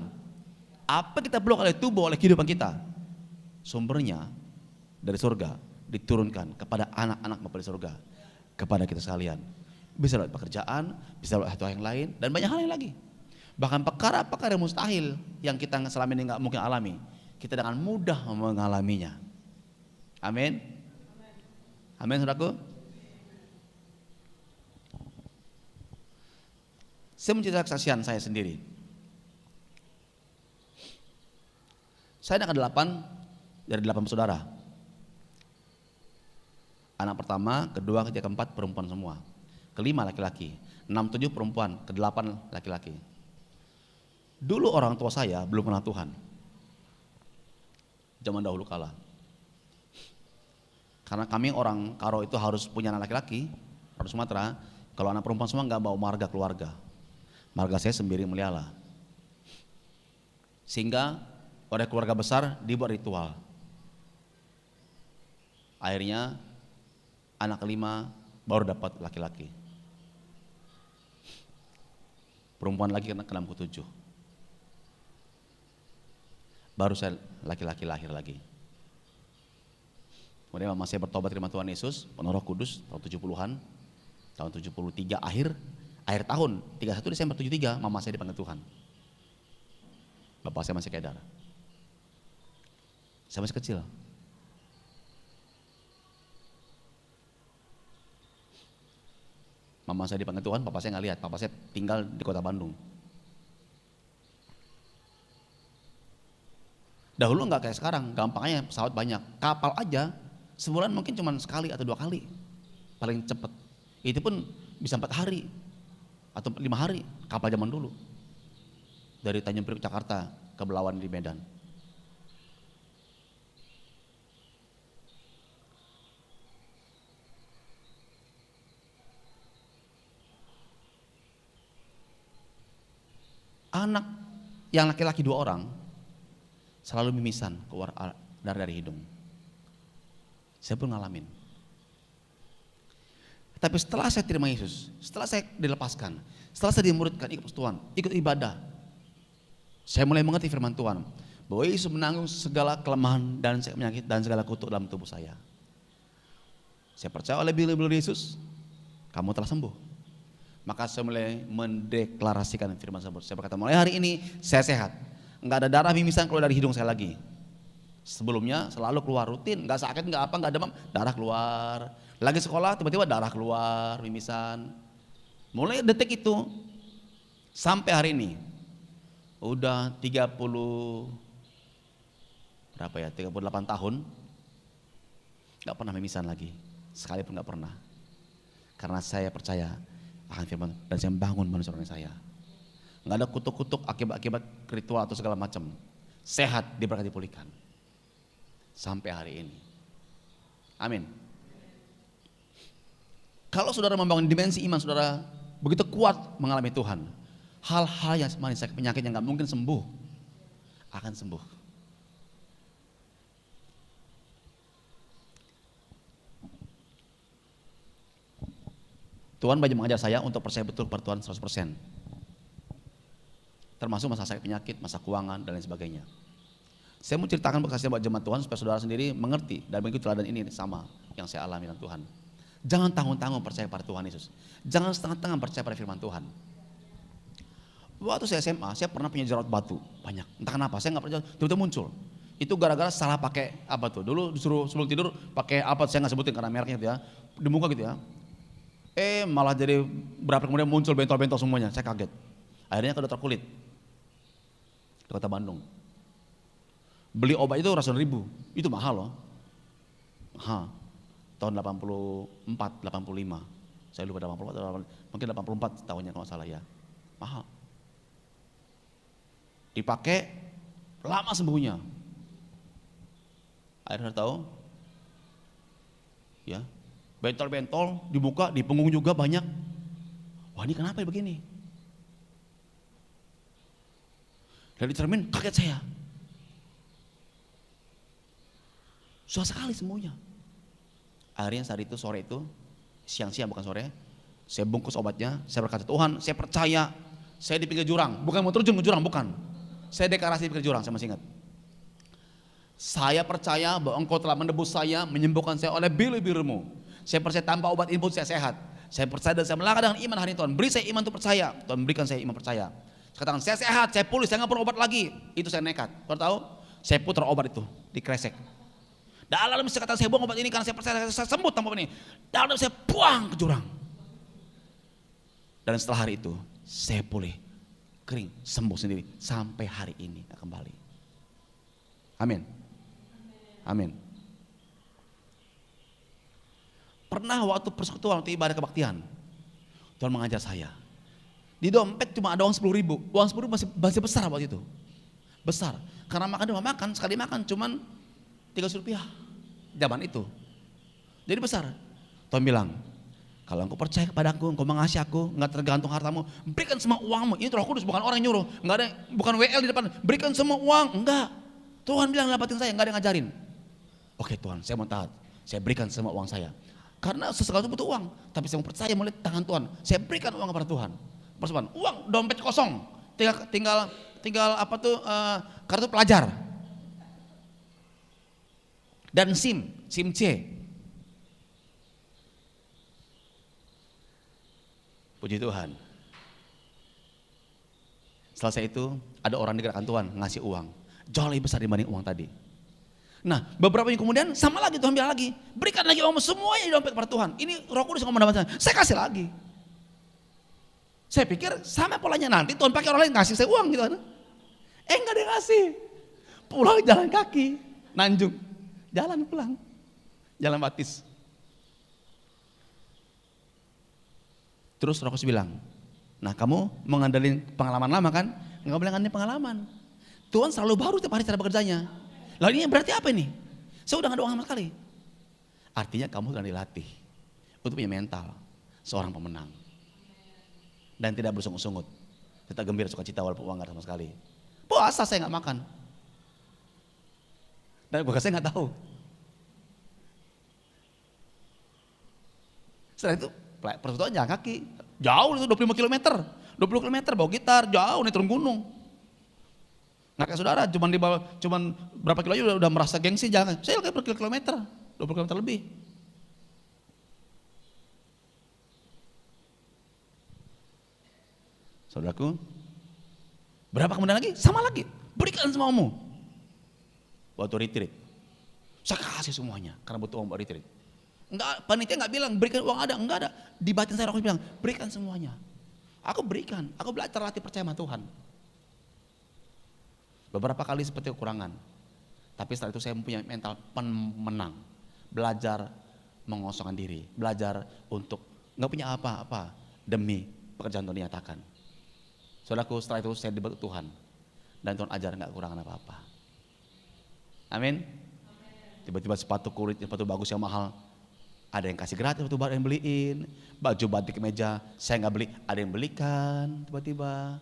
apa kita perlu oleh tubuh, oleh kehidupan kita, sumbernya dari surga diturunkan kepada anak-anak Bapa di surga, kepada kita sekalian. Bisa lewat pekerjaan, bisa lewat hal yang lain, dan banyak hal yang lagi. Bahkan perkara-perkara yang mustahil yang kita selama ini nggak mungkin alami, kita dengan mudah mengalaminya. Amin. Amin, saudaraku. Saya menceritakan kesaksian saya sendiri. Saya anak ke-8 dari 8 bersaudara. Anak pertama, kedua, ketiga, keempat perempuan semua. Kelima laki-laki, 6, 7 perempuan, ke-8 laki-laki. Dulu orang tua saya belum kenal Tuhan. Zaman dahulu kala. Karena kami orang Karo itu harus punya anak laki-laki, orang Sumatera. Kalau anak perempuan semua nggak bawa marga keluarga. Marga saya sendiri melihara. Sehingga oleh keluarga besar dibuat ritual. Akhirnya anak kelima baru dapat laki-laki. Perempuan lagi kena ke-6, ke-7. Baru saya laki-laki lahir lagi. Kemudian mama saya bertobat terima Tuhan Yesus, penuh Roh Kudus tahun 70-an, tahun 73 akhir tahun 31 Desember 73 mama saya dipanggil Tuhan. Bapak saya masih kedar. Saya masih kecil. Mama saya dipanggil Tuhan, papa saya nggak lihat, papa saya tinggal di kota Bandung. Dahulu nggak kayak sekarang, gampangnya pesawat banyak, kapal aja sebulan mungkin cuma sekali atau 2 kali, paling cepat. Itu pun bisa 4 hari atau 5 hari, kapal zaman dulu. Dari Tanjung Priok Jakarta ke Belawan di Medan. Anak yang laki-laki 2 orang selalu mimisan keluar dari hidung. Saya pun ngalamin. Tapi setelah saya terima Yesus, setelah saya dilepaskan, setelah saya dimuridkan ikut Tuhan, ikut ibadah, saya mulai mengerti firman Tuhan bahwa Yesus menanggung segala kelemahan dan penyakit dan segala kutuk dalam tubuh saya. Saya percaya oleh bila Yesus, kamu telah sembuh. Maka saya mulai mendeklarasikan firman tersebut. Saya berkata, mulai hari ini saya sehat. Enggak ada darah mimisan keluar dari hidung saya lagi. Sebelumnya selalu keluar rutin, enggak sakit, enggak apa, enggak demam, darah keluar. Lagi sekolah tiba-tiba darah keluar, mimisan. Mulai detik itu sampai hari ini udah 38 tahun nggak pernah mimisan lagi, sekalipun nggak pernah. Karena saya percaya akan firman dan saya bangun manusia saya. Nggak ada kutuk-kutuk akibat ritual atau segala macam. Sehat, diberkati, pulihkan sampai hari ini. Amin. Kalau saudara membangun dimensi iman saudara begitu kuat mengalami Tuhan, hal-hal yang sebenarnya sakit penyakit yang nggak mungkin sembuh akan sembuh. Tuhan banyak mengajar saya untuk percaya betul kepada Tuhan 100%. Termasuk masalah sakit penyakit, masalah keuangan dan lain sebagainya. Saya mau ceritakan berkasih buat jemaat Tuhan supaya saudara sendiri mengerti dan mengikuti teladan ini sama yang saya alami dengan Tuhan. Jangan tanggung-tanggung percaya pada Tuhan Yesus. Jangan setengah-setengah percaya pada firman Tuhan. Waktu saya SMA, saya pernah punya jerawat batu banyak. Entah kenapa, saya nggak percaya, tiba-tiba muncul. Itu gara-gara salah pakai apa tuh? Dulu disuruh sebelum tidur pakai apa? Saya nggak sebutin karena mereknya gitu ya. Di muka gitu ya. Malah jadi berapa kemudian muncul bentol-bentol semuanya. Saya kaget. Akhirnya ke dokter kulit di Kota Bandung. Beli obat itu ratusan ribu. Itu mahal loh. Mahal. Tahun 84, 85. Saya lupa 84, mungkin 84 tahunnya kalau salah ya. Mahal. Dipakai lama sembuhnya. Akhirnya tahu ya, bentol-bentol di muka, di punggung juga banyak. Wah, ini kenapa ya begini? Dari cermin kaget saya. Susah sekali semuanya. Akhirnya saat itu sore itu, siang-siang bukan sore, saya bungkus obatnya, saya berkata, Tuhan saya percaya, saya di pinggir jurang, bukan mau terjun ke jurang, bukan. Saya deklarasi di pinggir jurang, saya masih ingat. Saya percaya bahwa Engkau telah menebus saya, menyembuhkan saya oleh biru-birumu. Saya percaya tanpa obat input saya sehat. Saya percaya dan saya melangkah dengan iman hari ini Tuhan. Beri saya iman untuk percaya, Tuhan berikan saya iman percaya. Saya katakan saya sehat, saya pulih, saya nggak perlu obat lagi. Itu saya nekat. Kau tahu? Saya putar obat itu di kresek. Dalam saya kata saya buang obat ini karena saya percaya saya sembuh tanpa ini. Dalam saya buang ke jurang. Dan setelah hari itu saya pulih, kering, sembuh sendiri sampai hari ini kembali. Amin. Amin. Pernah waktu persekutuan, waktu ibadah kebaktian, Tuhan mengajar saya. Di dompet cuma ada uang 10.000. Uang 10.000 masih besar waktu itu. Besar. Karena makan, sekali makan cuman 300 rupiah zaman itu. Jadi besar. Tuhan bilang, kalau engkau percaya kepada aku, engkau mengasihi aku, enggak tergantung hartamu, berikan semua uangmu. Ini Roh Kudus, bukan orang yang nyuruh. Enggak ada, bukan WL di depan, berikan semua uang. Enggak. Tuhan bilang dalam batin saya, enggak ada yang ngajarin. Oke Tuhan, saya mau taat. Saya berikan semua uang saya. Karena sesuatu butuh uang, tapi saya mau percaya melihat tangan Tuhan. Saya berikan uang kepada Tuhan. Persoalan, uang dompet kosong. Tinggal apa tuh kartu pelajar. Dan SIM C. Puji Tuhan. Selesai itu ada orang di gerakan Tuhan ngasih uang. Jauh lebih besar dibanding uang tadi. Nah beberapa minggu kemudian sama lagi Tuhan bilang lagi. Berikan lagi uangmu semuanya di dompet kepada Tuhan. Ini Roh Kudus ngomong dalam saya kasih lagi. Saya pikir sama polanya nanti Tuhan pakai orang lain ngasih saya uang gitu kan. Enggak ada yang ngasih. Pulang jalan kaki. Nanjung. Jalan pulang, jalan batis. Terus Roh Kudus bilang, nah kamu mau ngandelin pengalaman lama kan? Enggak boleh ngandelin pengalaman. Tuhan selalu baru tiap hari cara bekerjanya. Lalu ini berarti apa ini? Saya udah gak ada uang sama sekali. Artinya kamu akan dilatih untuk punya mental seorang pemenang. Dan tidak bersungut-sungut. Tetap gembira, sukacita walaupun uang gak ada sama sekali. Puasa saya gak makan. Dan gue saya nggak tahu. Setelah itu persekutuan jalan kaki. Jauh itu 25 km. 20 km bawa gitar, jauh nih turun gunung. Nggak kayak saudara, cuman berapa kilo aja udah merasa gengsi jalan. Saya kayak berkilometer, 20 km lebih. Saudaraku, berapa kemudian lagi? Sama lagi, berikan semuamu. Waktu retreat, saya kasih semuanya karena butuh uang buat retreat. Enggak, panitia enggak bilang berikan uang ada, enggak ada. Di batin saya Roh Kudus bilang berikan semuanya. Aku berikan, aku belajar latih percaya sama Tuhan. Beberapa kali seperti kekurangan. Tapi setelah itu saya mempunyai mental pemenang. Belajar mengosongkan diri, belajar untuk enggak punya apa-apa demi pekerjaan Tuhan dinyatakan. Saudaraku, setelah itu saya dibentuk Tuhan. Dan Tuhan ajar enggak kekurangan apa-apa. Amin. Tiba-tiba sepatu kulit, sepatu bagus yang mahal, ada yang kasih gratis, sepatu baru yang beliin. Baju batik kemeja, saya nggak beli, ada yang belikan. Tiba-tiba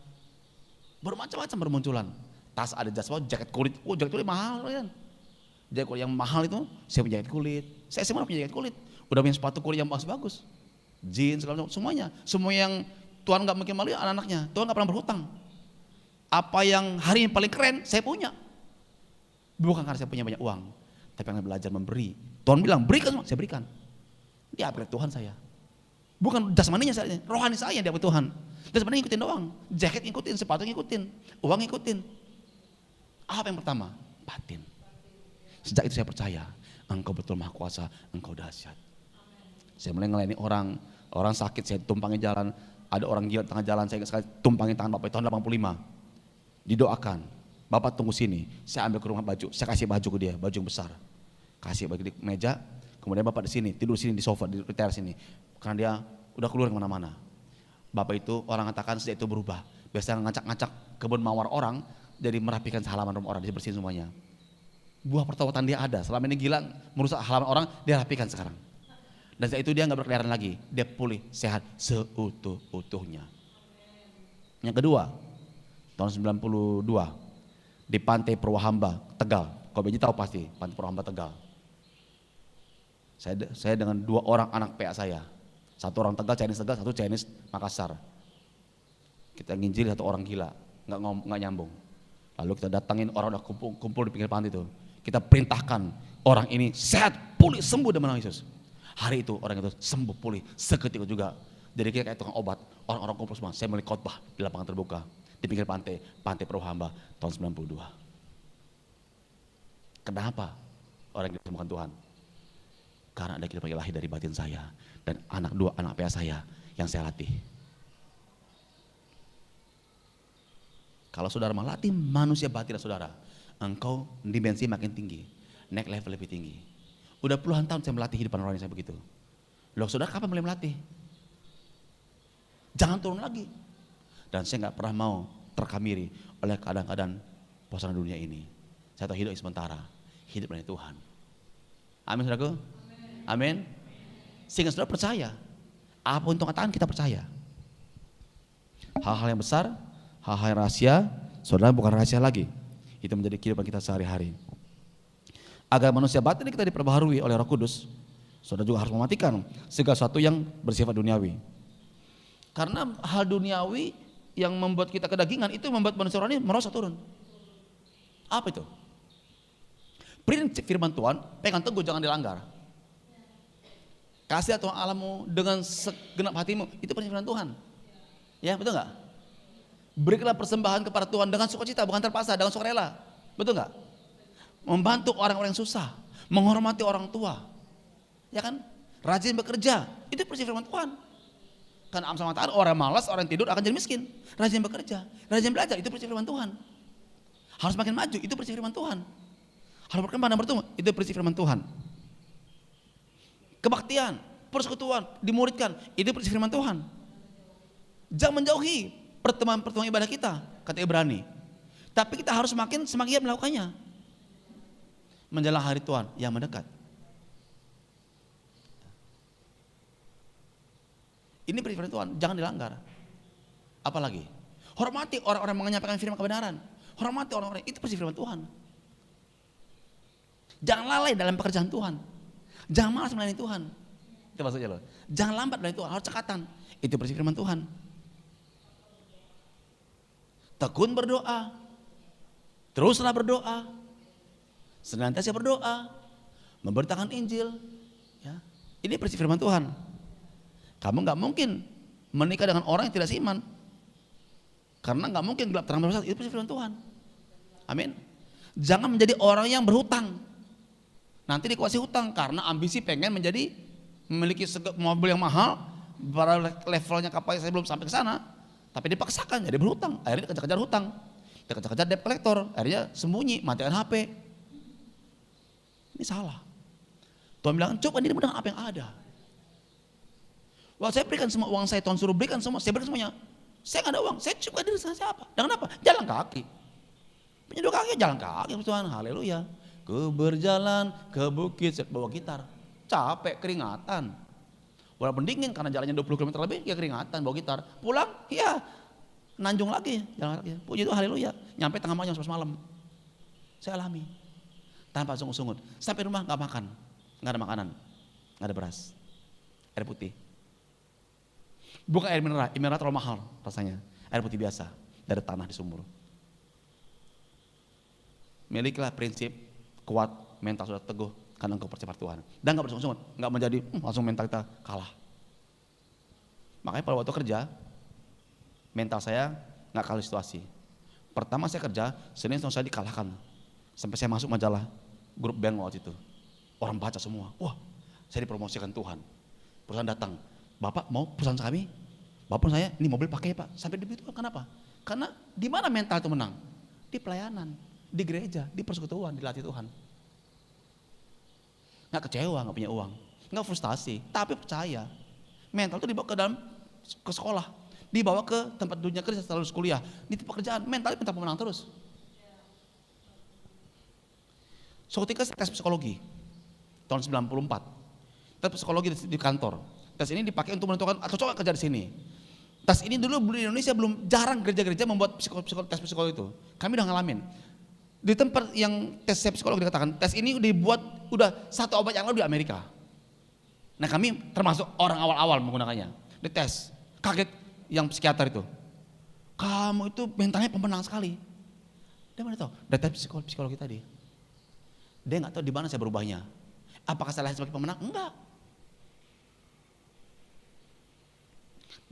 bermacam-macam bermunculan. Tas ada, jas, jaket kulit, jaket kulit mahal kan. Jaket kulit yang mahal itu, saya punya jaket kulit. Saya semua punya jaket kulit. Udah punya sepatu kulit yang bagus-bagus, jeans segala macam, semuanya. Semua yang Tuhan nggak mungkin malu anak-anaknya. Tuhan nggak pernah berhutang. Apa yang hari ini paling keren, saya punya. Bukan karena saya punya banyak uang, tapi karena belajar memberi. Tuhan bilang berikan semua, saya berikan. Dia upgrade Tuhan saya. Bukan jasmaninya saya, rohani saya yang diupgrade Tuhan. Jasmani ngikutin doang, jaket ngikutin, sepatu ngikutin, uang ngikutin. Apa yang pertama? Batin. Sejak itu saya percaya, Engkau betul maha kuasa, Engkau dahsyat. Saya mulai ngelayani orang sakit, saya tumpangi jalan. Ada orang gila di tengah jalan, saya sekali tumpangi tangan Bapak itu tahun 85. Didoakan, Bapak tunggu sini, saya ambil ke rumah baju, saya kasih baju ke dia, baju yang besar. Kasih bagi di meja, kemudian Bapak di sini, tidur sini di sofa, di teras sini. Karena dia udah keluar kemana-mana. Bapak itu orang katakan sejak itu berubah. Biasanya ngacak-ngacak kebun mawar orang, jadi merapikan halaman rumah orang, dia bersihin semuanya. Buah pertobatan dia ada, selama ini gila merusak halaman orang, dia rapikan sekarang. Dan setelah itu dia gak berkeliaran lagi, dia pulih, sehat, seutuh-utuhnya. Yang kedua, tahun 92, di Pantai Purwahamba, Tegal. Kau Beji tahu pasti, Pantai Purwahamba Tegal. Saya dengan 2 orang anak PA saya. Satu orang Tegal, satu Chinese Makassar. Kita nginjil satu orang gila, nggak nyambung. Lalu kita datangin orang udah kumpul di pinggir pantai itu. Kita perintahkan orang ini sehat, pulih, sembuh demi nama Yesus. Hari itu orang itu sembuh, pulih, seketika juga. Jadi kita kayak tukang obat, orang-orang kumpul semua. Saya mulai khotbah di lapangan terbuka di pinggir pantai, Pantai Purwahamba tahun 92. Kenapa orang yang disembuhkan Tuhan? Karena ada kehidupan ilahi dari batin saya dan 2 anak PA saya yang saya latih. Kalau saudara melatih manusia batin saudara, engkau dimensi makin tinggi, naik level lebih tinggi. Udah puluhan tahun saya melatih hidupan orang yang saya begitu. Loh saudara kapan mulai melatih? Jangan turun lagi. Dan saya nggak pernah mau terkamiri oleh keadaan-keadaan bosan dunia ini. Saya tahu hidup sementara, hidup dari Tuhan. Amin saudaraku? Amin. Sehingga saudara percaya, apapun Tuhan katakan kita percaya. Hal-hal yang besar, hal-hal yang rahasia, saudara bukan rahasia lagi. Itu menjadi kehidupan kita sehari-hari. Agar manusia batin kita diperbaharui oleh Roh Kudus, saudara juga harus mematikan segala sesuatu yang bersifat duniawi. Karena hal duniawi yang membuat kita kedagingan itu membuat manusia rohani merosot turun. Apa itu? Prinsip firman Tuhan, pegang teguh jangan dilanggar. Kasih Tuhan Allahmu dengan segenap hatimu, itu prinsip firman Tuhan. Ya, betul enggak? Berikanlah persembahan kepada Tuhan dengan sukacita, bukan terpaksa, dengan sukarela. Betul enggak? Membantu orang-orang yang susah, menghormati orang tua. Ya kan? Rajin bekerja, itu prinsip firman Tuhan. Karena sama Tuhan orang malas, orang tidur akan jadi miskin. Rajin bekerja, rajin belajar, itu prinsip firman Tuhan. Harus makin maju, itu prinsip firman Tuhan. Harus berkembang dan bertumbuh, itu prinsip firman Tuhan. Kebaktian, persekutuan, dimuridkan, itu prinsip firman Tuhan. Jangan menjauhi pertemuan-pertemuan ibadah kita, kata Ibrani. Tapi kita harus semakin giat melakukannya. Menjelang hari Tuhan yang mendekat. Ini prinsip Tuhan, jangan dilanggar. Apalagi, hormati orang-orang menyampaikan firman kebenaran. Hormati orang-orang, itu prinsip firman Tuhan. Jangan lalai dalam pekerjaan Tuhan. Jangan malas melayani Tuhan. Itu maksudnya loh. Jangan lambat melayani Tuhan, harus cekatan. Itu prinsip firman Tuhan. Tekun berdoa. Teruslah berdoa. Senantiasa berdoa, memberitakan Injil. Ya. Ini prinsip firman Tuhan. Kamu nggak mungkin menikah dengan orang yang tidak seiman, karena nggak mungkin gelap terang bersatu. Itu prinsip firman Tuhan. Amin. Jangan menjadi orang yang berhutang. Nanti dikuasai hutang karena ambisi pengen menjadi memiliki mobil yang mahal, pada levelnya kapal saya belum sampai ke sana, tapi dipaksakan jadi berhutang, akhirnya kejar-kejar hutang, kejar-kejar debt collector, akhirnya sembunyi, matikan HP. Ini salah. Tuhan bilang, coba dirimu dengan apa yang ada. Wah, saya berikan semua uang saya, Tuhan suruh berikan semua, saya berikan semuanya. Saya nggak ada uang, saya coba diri saya siapa? Dengan apa? Jalan kaki. Punya 2 kaki, jalan kaki Tuhan, haleluya. Ku berjalan ke bukit, bawa gitar, capek, keringatan. Walaupun dingin karena jalannya 20 km lebih, ya keringatan, bawa gitar. Pulang, ya nanjung lagi, jalan lagi. Puji Tuhan, haleluya. Nyampe tengah malam, jam 11 malam. Saya alami. Tanpa sungut-sungut. Sampai rumah nggak makan, nggak ada makanan, nggak ada beras, air putih. Bukan air mineral terlalu mahal rasanya. Air putih biasa dari tanah di sumur. Milikilah prinsip kuat, mental sudah teguh karena engkau percaya Tuhan. Dan nggak bersungut-sungut, nggak menjadi langsung mental kita kalah. Makanya pada waktu kerja, mental saya nggak kalah situasi. Pertama saya kerja, Senin saya dikalahkan. Sampai saya masuk majalah grup band waktu itu. Orang baca semua, wah saya dipromosikan Tuhan. Perusahaan datang, Bapak mau perusahaan kami? Bapak saya, ini mobil pakai Pak. Sampai di situ, kenapa? Karena di mana mental itu menang? Di pelayanan, di gereja, di persekutuan, dilatih Tuhan. Nggak kecewa, nggak punya uang, nggak frustasi, tapi percaya. Mental itu dibawa ke sekolah, dibawa ke tempat dunia kerja setelah lulus kuliah, di pekerjaan, mental pemenang terus. Suatu ketika tes psikologi tahun 94, tes psikologi di kantor. Tes ini dipakai untuk menentukan atau coba kerja di sini. Tes ini dulu di Indonesia belum, jarang gereja-gereja membuat tes psikologi itu. Kami udah ngalamin. Di tempat yang tes psikologi dikatakan, tes ini dibuat udah 1 abad yang lalu di Amerika. Nah kami termasuk orang awal-awal menggunakannya. Dites, kaget yang psikiater itu. Kamu itu mentalnya pemenang sekali. Dia mana tahu? Dari tes psikologi tadi. Dia nggak tahu di mana saya berubahnya. Apakah saya lahir sebagai pemenang? Enggak.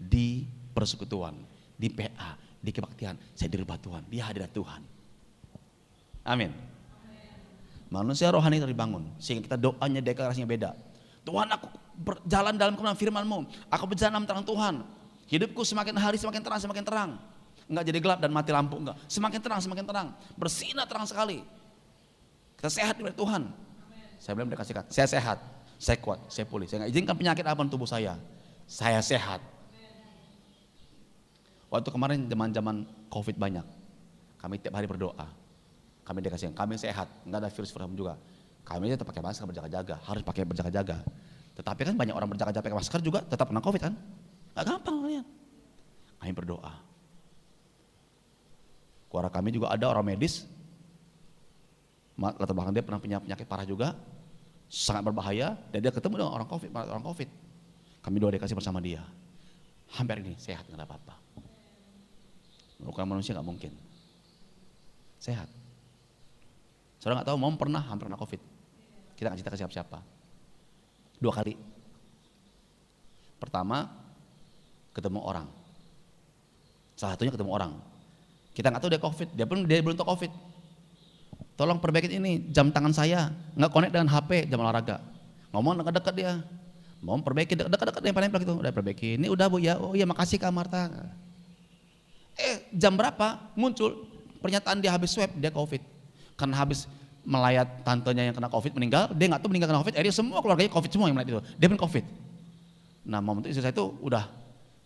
Di persekutuan, di PA, di kebaktian, saya dirubah Tuhan, di hadirat Tuhan. Amin. Manusia rohani terbangun, sehingga kita doanya, deklarasinya beda. Tuhan, aku berjalan dalam kebenaran firman-Mu, aku berjalan dalam terang Tuhan. Hidupku semakin hari semakin terang. Enggak jadi gelap dan mati lampu, enggak. Semakin terang, bersinar terang sekali. Kita sehat di Tuhan. Saya belum dikasihkan, saya sehat, saya kuat, saya pulih. Saya nggak izinkan penyakit apapun tubuh saya sehat. Waktu kemarin zaman COVID banyak, kami tiap hari berdoa. Kami dikasihkan, kami sehat, nggak ada virus juga. Kami tetap pakai masker, berjaga-jaga, harus pakai berjaga-jaga. Tetapi kan banyak orang berjaga-jaga pakai masker juga tetap kena COVID kan? Nggak gampang kalian. Kami berdoa. Keluarga kami juga ada orang medis, latar belakang dia pernah punya penyakit parah juga, sangat berbahaya, dan dia ketemu dengan orang COVID. Kami doa dikasih bersama dia. Hampir ini sehat, nggak ada apa-apa. Bukan manusia nggak mungkin. Sehat. Saudara nggak tahu, Mom pernah hampir kena COVID. Kita nggak cerita ke siapa-siapa. 2 kali. Pertama, ketemu orang. Salah satunya ketemu orang. Kita nggak tahu dia COVID, dia belum tahu COVID. Tolong perbaikin ini, jam tangan saya nggak connect dengan HP jam olahraga. Ngomong dekat-dekat dia. Mau perbaiki dekat-dekat yang paling gitu. Udah perbaiki. Ini udah Bu ya. Oh iya makasih Kak Marta. Jam berapa muncul pernyataan dia habis swab dia COVID. Karena habis melayat tantenya yang kena COVID meninggal, dia nggak tahu meninggal kena COVID. Akhirnya semua keluarganya COVID semua yang melayat itu. Dia pun COVID. Nah momen itu istri saya itu udah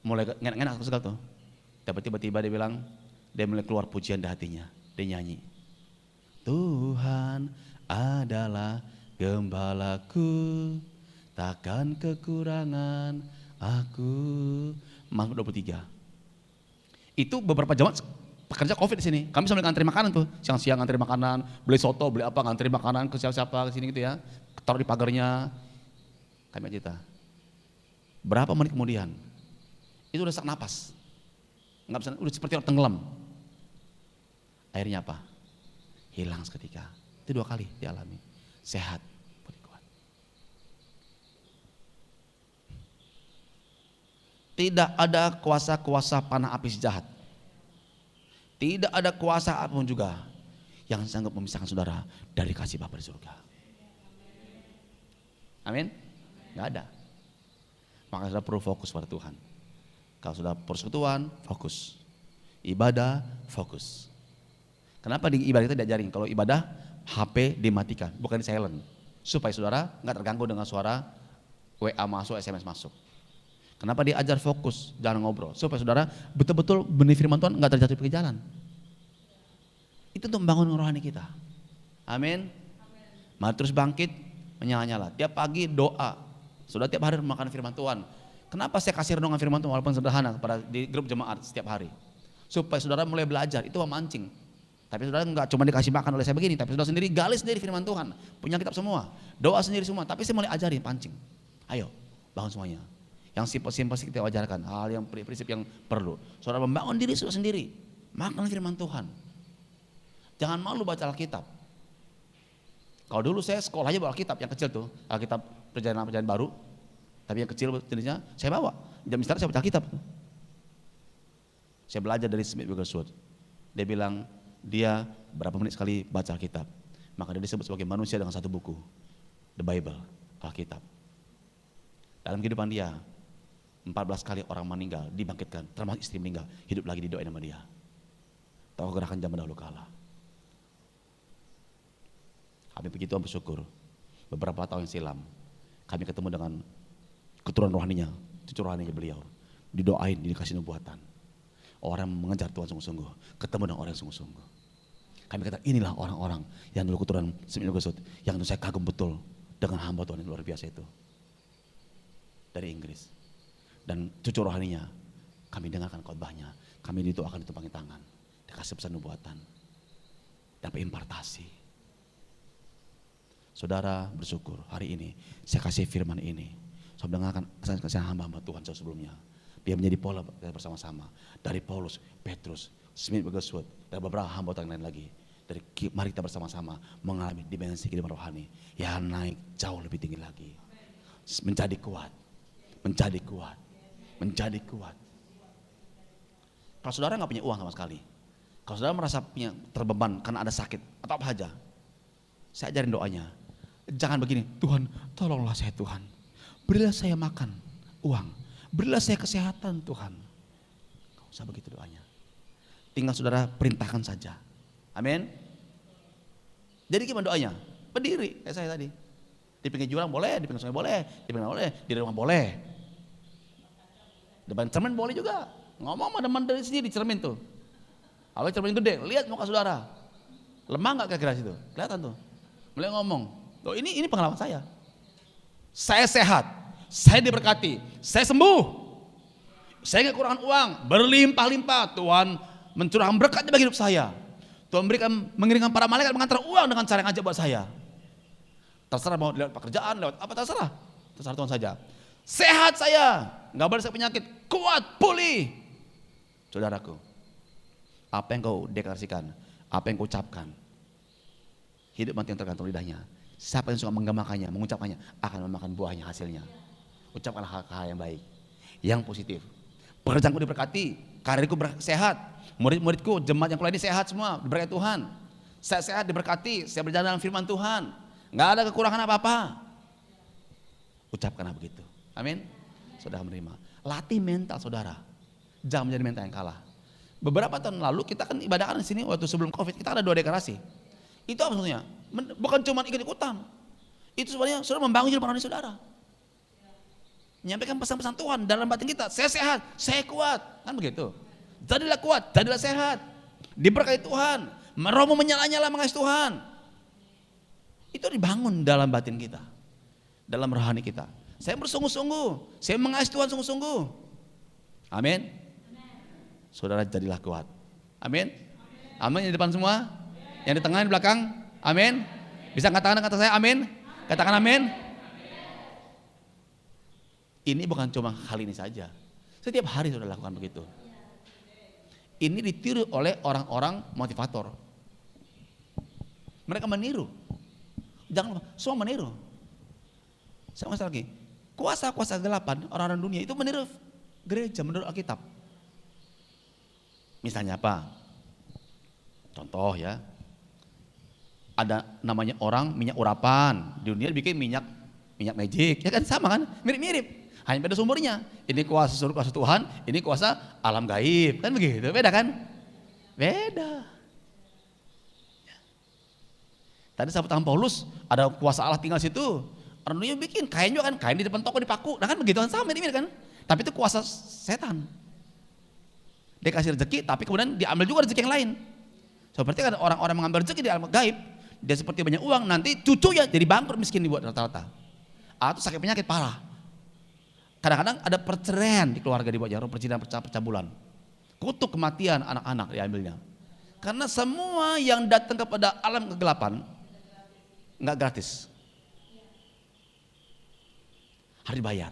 mulai ngenak segala tuh. Tiba-tiba dia bilang, dia mulai keluar pujian di hatinya. Dia nyanyi. Tuhan adalah gembalaku, takkan kekurangan aku. Mazmur 23. Itu beberapa jemaat pekerja COVID di sini. Kami sambil ngantri makanan tuh, siang-siang ngantri makanan, beli soto, beli apa, ngantri makanan ke siapa-siapa ke sini gitu ya. Taruh di pagarnya. Kami cerita. Berapa menit kemudian, itu udah sesak napas. Nggak bisa, udah seperti orang tenggelam. Akhirnya apa? Hilang seketika. Itu 2 kali dialami. Sehat. Tidak ada kuasa-kuasa panah api jahat. Tidak ada kuasa apapun juga yang sanggup memisahkan saudara dari kasih Bapa di surga. Amin? Gak ada. maka saudara perlu fokus pada Tuhan. Kalau sudah persekutuan, fokus. Ibadah, fokus. Kenapa di ibadah kita diajarin? Kalau ibadah, HP dimatikan, bukan di silent. Supaya saudara nggak terganggu dengan suara WA masuk, SMS masuk. Kenapa diajar fokus, jangan ngobrol? Supaya saudara betul-betul benih firman Tuhan nggak terjatuh ke jalan. Itu untuk membangun rohani kita. Amin. Mari terus bangkit, menyala-nyala. Tiap pagi doa. Sudah tiap hari makan firman Tuhan. Kenapa saya kasih renungan firman Tuhan walaupun sederhana pada di grup jemaat setiap hari? Supaya saudara mulai belajar, itu memancing. Tapi saudara enggak cuma dikasih makan oleh saya begini, tapi saudara sendiri gali sendiri firman Tuhan. Punya kitab semua, doa sendiri semua, tapi saya mulai ajarin pancing. Ayo, bangun semuanya. Yang simpel-simpel kita wajarkan, hal yang prinsip yang perlu. Saudara membangun diri saudara sendiri, makan firman Tuhan. Jangan malu baca Alkitab. Kalau dulu saya sekolah aja bawa Alkitab yang kecil tuh, Alkitab perjalanan baru. Tapi yang kecil jenisnya saya bawa. Jam istirahat saya baca Alkitab. Saya belajar dari Smith Wigglesworth. Dia bilang dia berapa menit sekali baca Alkitab. Maka dia disebut sebagai manusia dengan satu buku, The Bible, Alkitab. Dalam kehidupan dia 14 kali orang meninggal dibangkitkan, termasuk istri meninggal, hidup lagi didoain sama dia. Tahu gerakan zaman dahulu kala. Kami begitu bersyukur. Beberapa tahun silam kami ketemu dengan keturunan rohaninya, cucu rohaninya beliau. Didoain, dikasih nubuatan. Orang mengejar Tuhan sungguh-sungguh, ketemu dengan orang yang sungguh-sungguh. Kami kata inilah orang-orang yang dulu keturunan Smith Wigglesworth, yang saya kagum betul dengan hamba Tuhan yang luar biasa itu. Dari Inggris. Dan cucu rohaninya, kami dengarkan khotbahnya, kami didoakan ditumpangi tangan, dikasih pesan nubuatan, dapat impartasi. Saudara bersyukur hari ini saya kasih firman ini. Saya dengarkan kesaksian hamba-hamba Tuhan sebelumnya. Dia menjadi pola bersama-sama dari Paulus, Petrus, Smith Wigglesworth, dan beberapa hamba Tuhan lain lagi. Dari mari kita bersama-sama mengalami dimensi kehidupan rohani yang naik jauh lebih tinggi lagi. Menjadi kuat, menjadi kuat, menjadi kuat. Kalau saudara nggak punya uang sama sekali, kalau saudara merasa punya terbeban karena ada sakit atau apa saja, saya ajarin doanya. Jangan begini, Tuhan tolonglah saya Tuhan, berilah saya makan uang, berilah saya kesehatan Tuhan. Gak usah begitu doanya. Tinggal saudara perintahkan saja. Amin. Jadi gimana doanya? Berdiri kayak saya tadi. Di pinggir jurang boleh, di pinggir sungai boleh, di pinggir boleh, di rumah boleh. Depan cermin boleh juga. Ngomong sama teman dari sini di cermin tuh. Kalau cermin gede, lihat muka saudara. Lemah gak kira-kira situ? Kelihatan tuh. Mulai ngomong. Loh ini pengalaman saya. Saya sehat, saya diberkati, saya sembuh. Saya gak kekurangan uang, berlimpah-limpah. Tuhan mencurahkan berkat bagi hidup saya. Tuhan mengirimkan para malaikat mengantar uang dengan cara yang ajaib buat saya. Terserah mau lewat pekerjaan, lewat apa terserah. Terserah Tuhan saja. Sehat saya, gak boleh saya penyakit, kuat, pulih. Saudaraku, apa yang kau deklarasikan, apa yang kau ucapkan, hidup mati yang tergantung lidahnya. Siapa yang suka menggemakannya, mengucapkannya, akan memakan buahnya hasilnya. Ucapkanlah hal-hal yang baik, yang positif. Pekerjaanku diberkati, karirku sehat, murid-muridku, jemaat yang kuliah ini sehat semua, diberkati Tuhan. Saya sehat, diberkati, saya berjalan dalam firman Tuhan. Gak ada kekurangan apa-apa. Ucapkanlah begitu. Amin. Saudara menerima. Latih mental saudara. Jangan menjadi mental yang kalah. Beberapa tahun lalu kita kan ibadahkan di sini waktu sebelum Covid, kita ada 2 deklarasi. Itu apa maksudnya? Bukan cuma ikut-ikutan. Itu sebenarnya saudara membangun hidup rohani saudara. Menyampaikan pesan-pesan Tuhan dalam batin kita. Saya sehat, saya kuat. Kan begitu. Jadilah kuat, jadilah sehat. Diberkati Tuhan. Rohmu menyala-nyala mengasihi Tuhan. Itu dibangun dalam batin kita. Dalam rohani kita. Saya bersungguh-sungguh. Saya mengasihi Tuhan sungguh-sungguh. Amin. Saudara jadilah kuat. Amin. Amin di depan semua. Yang di tengah, di belakang. Amin. Bisa katakan kata saya amin? Katakan amin. Ini bukan cuma hal ini saja. Setiap hari sudah lakukan begitu. Ini ditiru oleh orang-orang motivator. Mereka meniru. Jangan lupa, semua meniru. Saya masih lagi. Kuasa-kuasa gelapan orang-orang dunia itu meniru gereja, meniru Alkitab. Misalnya apa? Contoh ya. Ada namanya orang minyak urapan. Di dunia dibikin minyak minyak magic, ya kan sama kan, mirip-mirip. Hanya beda sumbernya. Ini kuasa surga, kuasa Tuhan, ini kuasa alam gaib, kan begitu, beda kan? Beda. Tadi sahabat tangan Paulus, ada kuasa Allah tinggal situ. Orang dunia bikin kain juga kan, kain di depan toko dipaku, nah kan begitu kan sama mirip kan? Tapi itu kuasa setan. Dia kasih rezeki, tapi kemudian diambil juga rezeki yang lain. Seperti kan orang-orang mengambil rezeki di alam gaib, dia seperti banyak uang, nanti cucunya jadi bangkrut miskin dibuat rata-rata. Atau sakit penyakit parah. Kadang-kadang ada perceraian di keluarga dibuat jarum, perceraian percabulan. Kutuk kematian anak-anak diambilnya. Karena semua yang datang kepada alam kegelapan nggak gratis. Harus dibayar.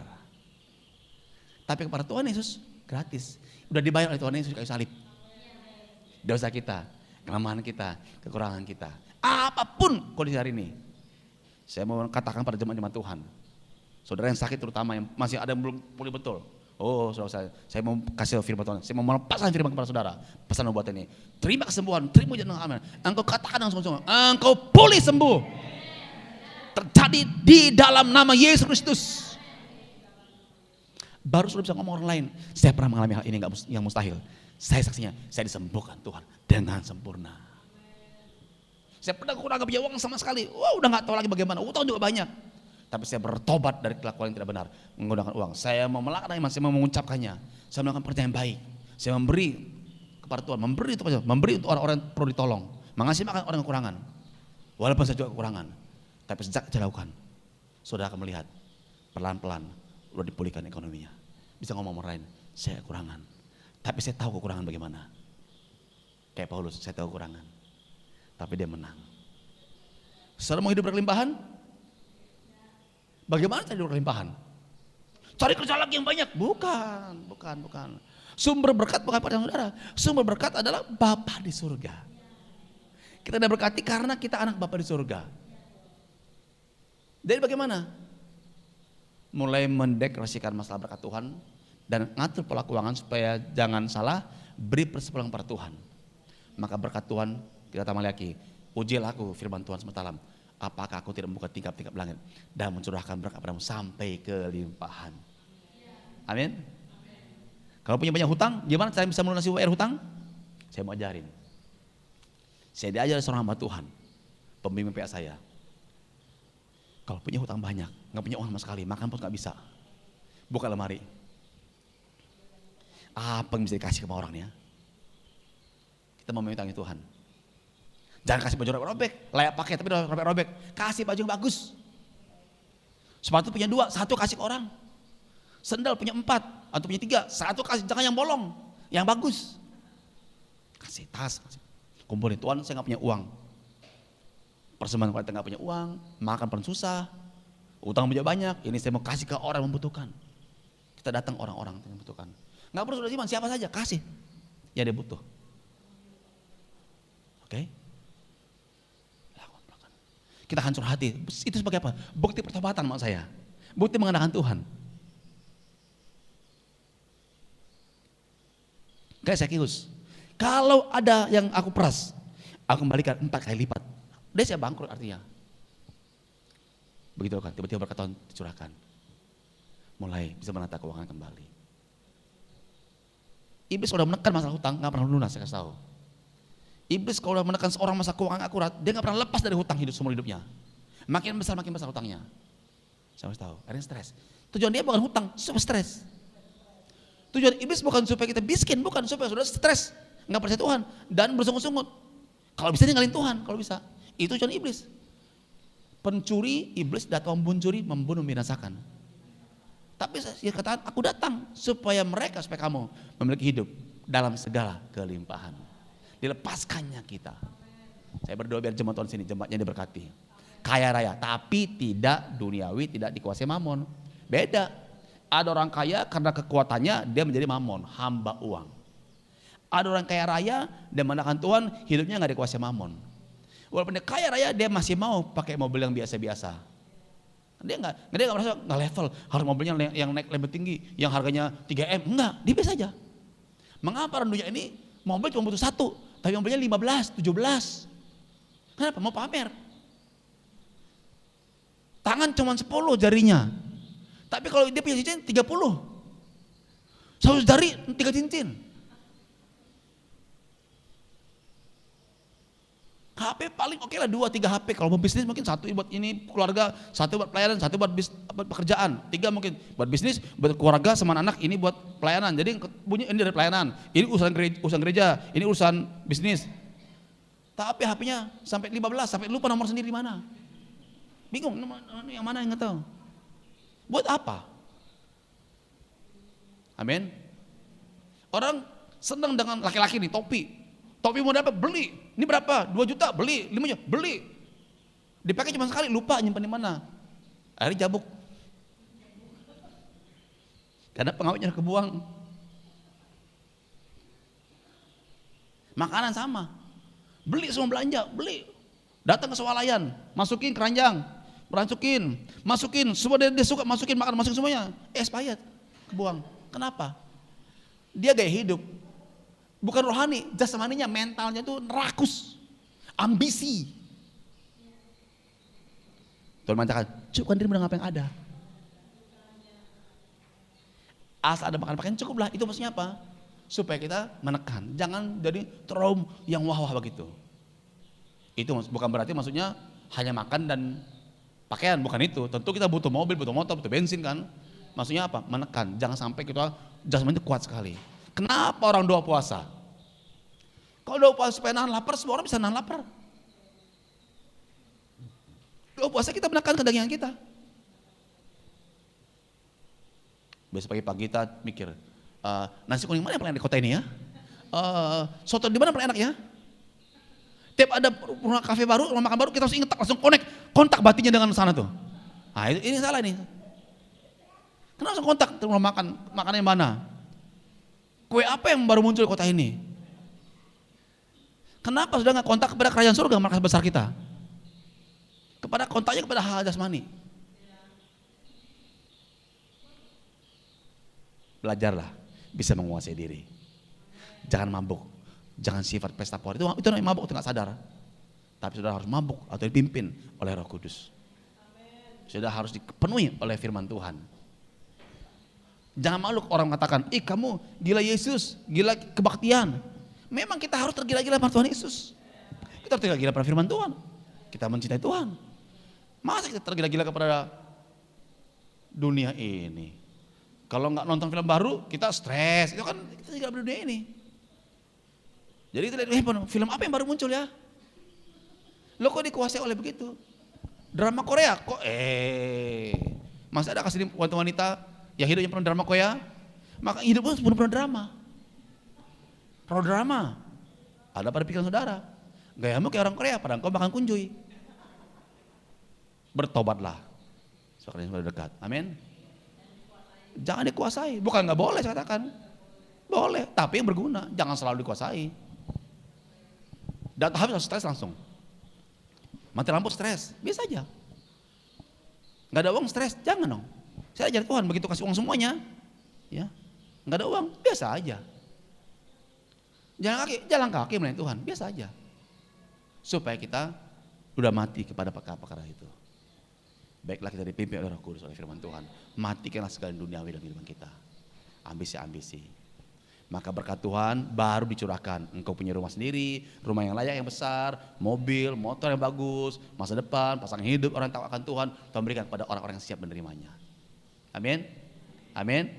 Tapi kepada Tuhan Yesus gratis. Udah dibayar oleh Tuhan Yesus kayu salib. Dosa kita, kelemahan kita, kekurangan kita. Apapun kondisi hari ini. Saya mau katakan pada jemaat-jemaat Tuhan. Saudara yang sakit terutama yang masih ada yang belum pulih betul. Oh saudara saya mau kasih firman Tuhan. Saya mau melepaskan firman kepada saudara. Pesan buat ini. Terima kesembuhan, terima jangan amin. Engkau katakan dengan semua, engkau pulih sembuh. Terjadi di dalam nama Yesus Kristus. Baru sudah bisa ngomong orang lain. Saya pernah mengalami hal ini yang mustahil. Saya saksinya, saya disembuhkan Tuhan dengan sempurna. Saya pernah kurang punya uang sama sekali. Wah udah gak tahu lagi bagaimana. Utang juga banyak. Tapi saya bertobat dari kelakuan yang tidak benar. Menggunakan uang. Saya mau melakukan iman, saya mau mengucapkannya. Saya melakukan percaya yang baik. Saya memberi kepada Tuhan. Memberi untuk orang-orang yang perlu ditolong. Mengasih makan orang yang kekurangan. Walaupun saya juga kekurangan. Tapi sejak saya lakukan, saudara akan melihat pelan-pelan udah dipulihkan ekonominya. Bisa ngomong orang lain, saya kekurangan. Tapi saya tahu kekurangan bagaimana. Kayak Paulus, saya tahu kekurangan. Tapi dia menang. Saudara mau hidup berkelimpahan? Bagaimana cari berkelimpahan? Cari kerja lagi yang banyak? Bukan. Sumber berkat bukan pada saudara. Sumber berkat adalah Bapa di surga. Kita diberkati karena kita anak Bapa di surga. Jadi bagaimana? Mulai mendeklarasikan masalah berkat Tuhan dan ngatur pola keuangan supaya jangan salah beri persepuluhan pada Tuhan. Maka berkat Tuhan kita tambah lagi. Ujilah aku firman Tuhan semesta alam. Apakah aku tidak membuka tingkap-tingkap langit dan mencurahkan berkat padamu sampai kelimpahan. Amin. Kalau punya banyak hutang, gimana cara bisa melunasi WR hutang? Saya mau ajarin. Saya diajar seorang hamba Tuhan, pembimbing PA saya. Kalau punya hutang banyak, nggak punya uang sama sekali, makan pun nggak bisa. Buka lemari. Apa yang bisa dikasih ke orang ya? Kita mau meminta Tuhan. Jangan kasih baju robek-robek, layak pakai tapi robek-robek. Kasih baju yang bagus. Sepatu punya 2, 1 kasih ke orang. Sendal punya 4 atau punya 3, 1 kasih, jangan yang bolong, yang bagus. Kasih tas, kumpulin. Tuhan saya nggak punya uang. Persembahan kalau kita nggak punya uang, makan pun susah, utang punya banyak. Ini saya mau kasih ke orang yang membutuhkan. Kita datang orang-orang yang membutuhkan. Nggak perlu saudara siapa saja kasih, ya dia butuh. Oke? Kita hancur hati. Itu sebagai apa? Bukti pertobatan maksud saya. Bukti mengenalkan Tuhan. Kayak Zakius. Kalau ada yang aku peras, aku kembalikan 4 kali lipat. Dia saya bangkrut artinya. Begitu kan, tiba-tiba berkat Tuhan dicurahkan. Mulai bisa menata keuangan kembali. Iblis sudah menekan masalah hutang, gak pernah lunas, saya kasih tahu. Iblis kalau udah menekan seorang masa keuangan akurat, dia gak pernah lepas dari hutang seumur hidupnya. Makin besar hutangnya. Saya harus tahu, akhirnya stres. Tujuan dia bukan hutang, supaya stres. Tujuan iblis bukan supaya kita miskin, bukan supaya saudara stres, gak percaya Tuhan, dan bersungut-sungut. Kalau bisa ninggalin Tuhan, kalau bisa. Itu tujuan iblis. Pencuri, iblis datang mencuri, membunuh, membinasakan. Tapi saya katakan, aku datang supaya kamu memiliki hidup dalam segala kelimpahan. Dilepaskannya kita. Saya berdoa biar jemaat Tuhan sini, jemaatnya diberkati. Kaya raya, tapi tidak duniawi, tidak dikuasai mamon. Beda. Ada orang kaya karena kekuatannya dia menjadi mamon, hamba uang. Ada orang kaya raya, dia mengenalkan Tuhan, hidupnya gak dikuasai mamon. Walaupun dia kaya raya, dia masih mau pakai mobil yang biasa-biasa. Dia nggak merasa nggak level, harus mobilnya yang naik lebih tinggi, yang harganya 3M, enggak, dia biasa aja. Mengapa orang dunia ini mobil cuma butuh 1, tapi mobilnya 15, 17. Kenapa? Mau pamer. Tangan cuma 10 jarinya. Tapi kalau dia punya cincin 30. 100 jari 3 cincin. HP paling oke lah 2-3 HP. Kalau mau bisnis mungkin 1 buat ini keluarga, 1 buat pelayanan, 1 buat pekerjaan, 3 mungkin buat bisnis, buat keluarga sama anak, ini buat pelayanan. Jadi bunyi ini dari pelayanan, ini urusan gereja, ini urusan bisnis. Tapi HP-nya sampai 15, sampai lupa nomor sendiri mana. Bingung yang mana yang nggak tahu. Buat apa? Amin. Orang senang dengan laki-laki nih, topi. Topi mau dapat beli. Ini berapa? 2 juta beli, 5 juta beli. Dipakai cuma sekali, lupa nyimpan di mana. Akhirnya jabuk. Karena pengawetnya udah kebuang. Makanan sama. Beli semua belanja, beli. Datang ke swalayan, masukin keranjang, masukin, semua dia suka masukin makan, masukin semuanya. Expired, kebuang. Kenapa? Dia gaya hidup. Bukan rohani, jasmaninya, mentalnya itu rakus, ambisi. Tuhan mengatakan, cukupkan dirimu dengan apa yang ada. Asal ada makan pakaian cukuplah, itu maksudnya apa? Supaya kita menekan, jangan jadi terlalu yang wah-wah begitu. Itu bukan berarti maksudnya hanya makan dan pakaian, bukan itu. Tentu kita butuh mobil, butuh motor, butuh bensin kan. Maksudnya apa? Menekan, jangan sampai kita jasmani itu kuat sekali. Kenapa orang doa puasa? Kalau doa puasa supaya nahan lapar, semua orang bisa nahan lapar. Doa puasa kita menekan kedagingan kita. Besok pagi-pagi kita mikir, nasi kuning mana yang paling enak di kota ini ya? Soto di mana yang paling enak ya? Tiap ada rumah kafe baru, rumah makan baru, kita harus ingat, langsung kontak batinnya dengan sana tuh. Nah ini salah nih. Kenapa langsung kontak rumah makan, makannya yang mana? Kue apa yang baru muncul di kota ini? Kenapa sudah nggak kontak kepada kerajaan surga, markas besar kita? Kepada kontaknya kepada hal jasmani. Belajarlah bisa menguasai diri. Jangan mabuk, jangan sifat pesta pora. Itu namanya mabuk, itu nggak sadar. Tapi sudah harus mabuk atau dipimpin oleh Roh Kudus. Sudah harus dipenuhi oleh firman Tuhan. Jangan malu orang mengatakan, kamu gila Yesus, gila kebaktian. Memang kita harus tergila-gila pada Tuhan Yesus. Kita harus tergila-gila pada firman Tuhan. Kita mencintai Tuhan. Masa kita tergila-gila kepada dunia ini? Kalau nggak nonton film baru, kita stres. Itu kan kita tergila pada dunia ini. Jadi kita lihat film apa yang baru muncul ya? Lo kok dikuasai oleh begitu? Drama Korea kok masa ada kasih wanita yang hidupnya penuh drama Korea? Maka hidupnya penuh drama. Kalau drama ada pada pikiran saudara. Gayamu kayak orang Korea, padahal kau makan kunjui. Bertobatlah. Sekarang sudah dekat. Amin. Jangan dikuasai. Bukan nggak boleh saya katakan. Boleh, tapi yang berguna. Jangan selalu dikuasai. Data habis stres langsung. Mati lampu stres, biasa aja. Nggak ada uang stres, jangan dong. Saya ajar Tuhan begitu kasih uang semuanya, ya nggak ada uang, biasa aja. Jalan kaki melayani Tuhan, biasa aja. Supaya kita udah mati kepada perkara itu. Baiklah kita dipimpin oleh Roh Kudus, oleh firman Tuhan. Matikanlah segala duniawi dalam kehidupan kita. Ambisi-ambisi. Maka berkat Tuhan baru dicurahkan. Engkau punya rumah sendiri, rumah yang layak, yang besar, mobil, motor yang bagus, masa depan, pasangan hidup, orang yang tahu akan Tuhan. Tuhan berikan kepada orang-orang yang siap menerimanya. Amin. Amin.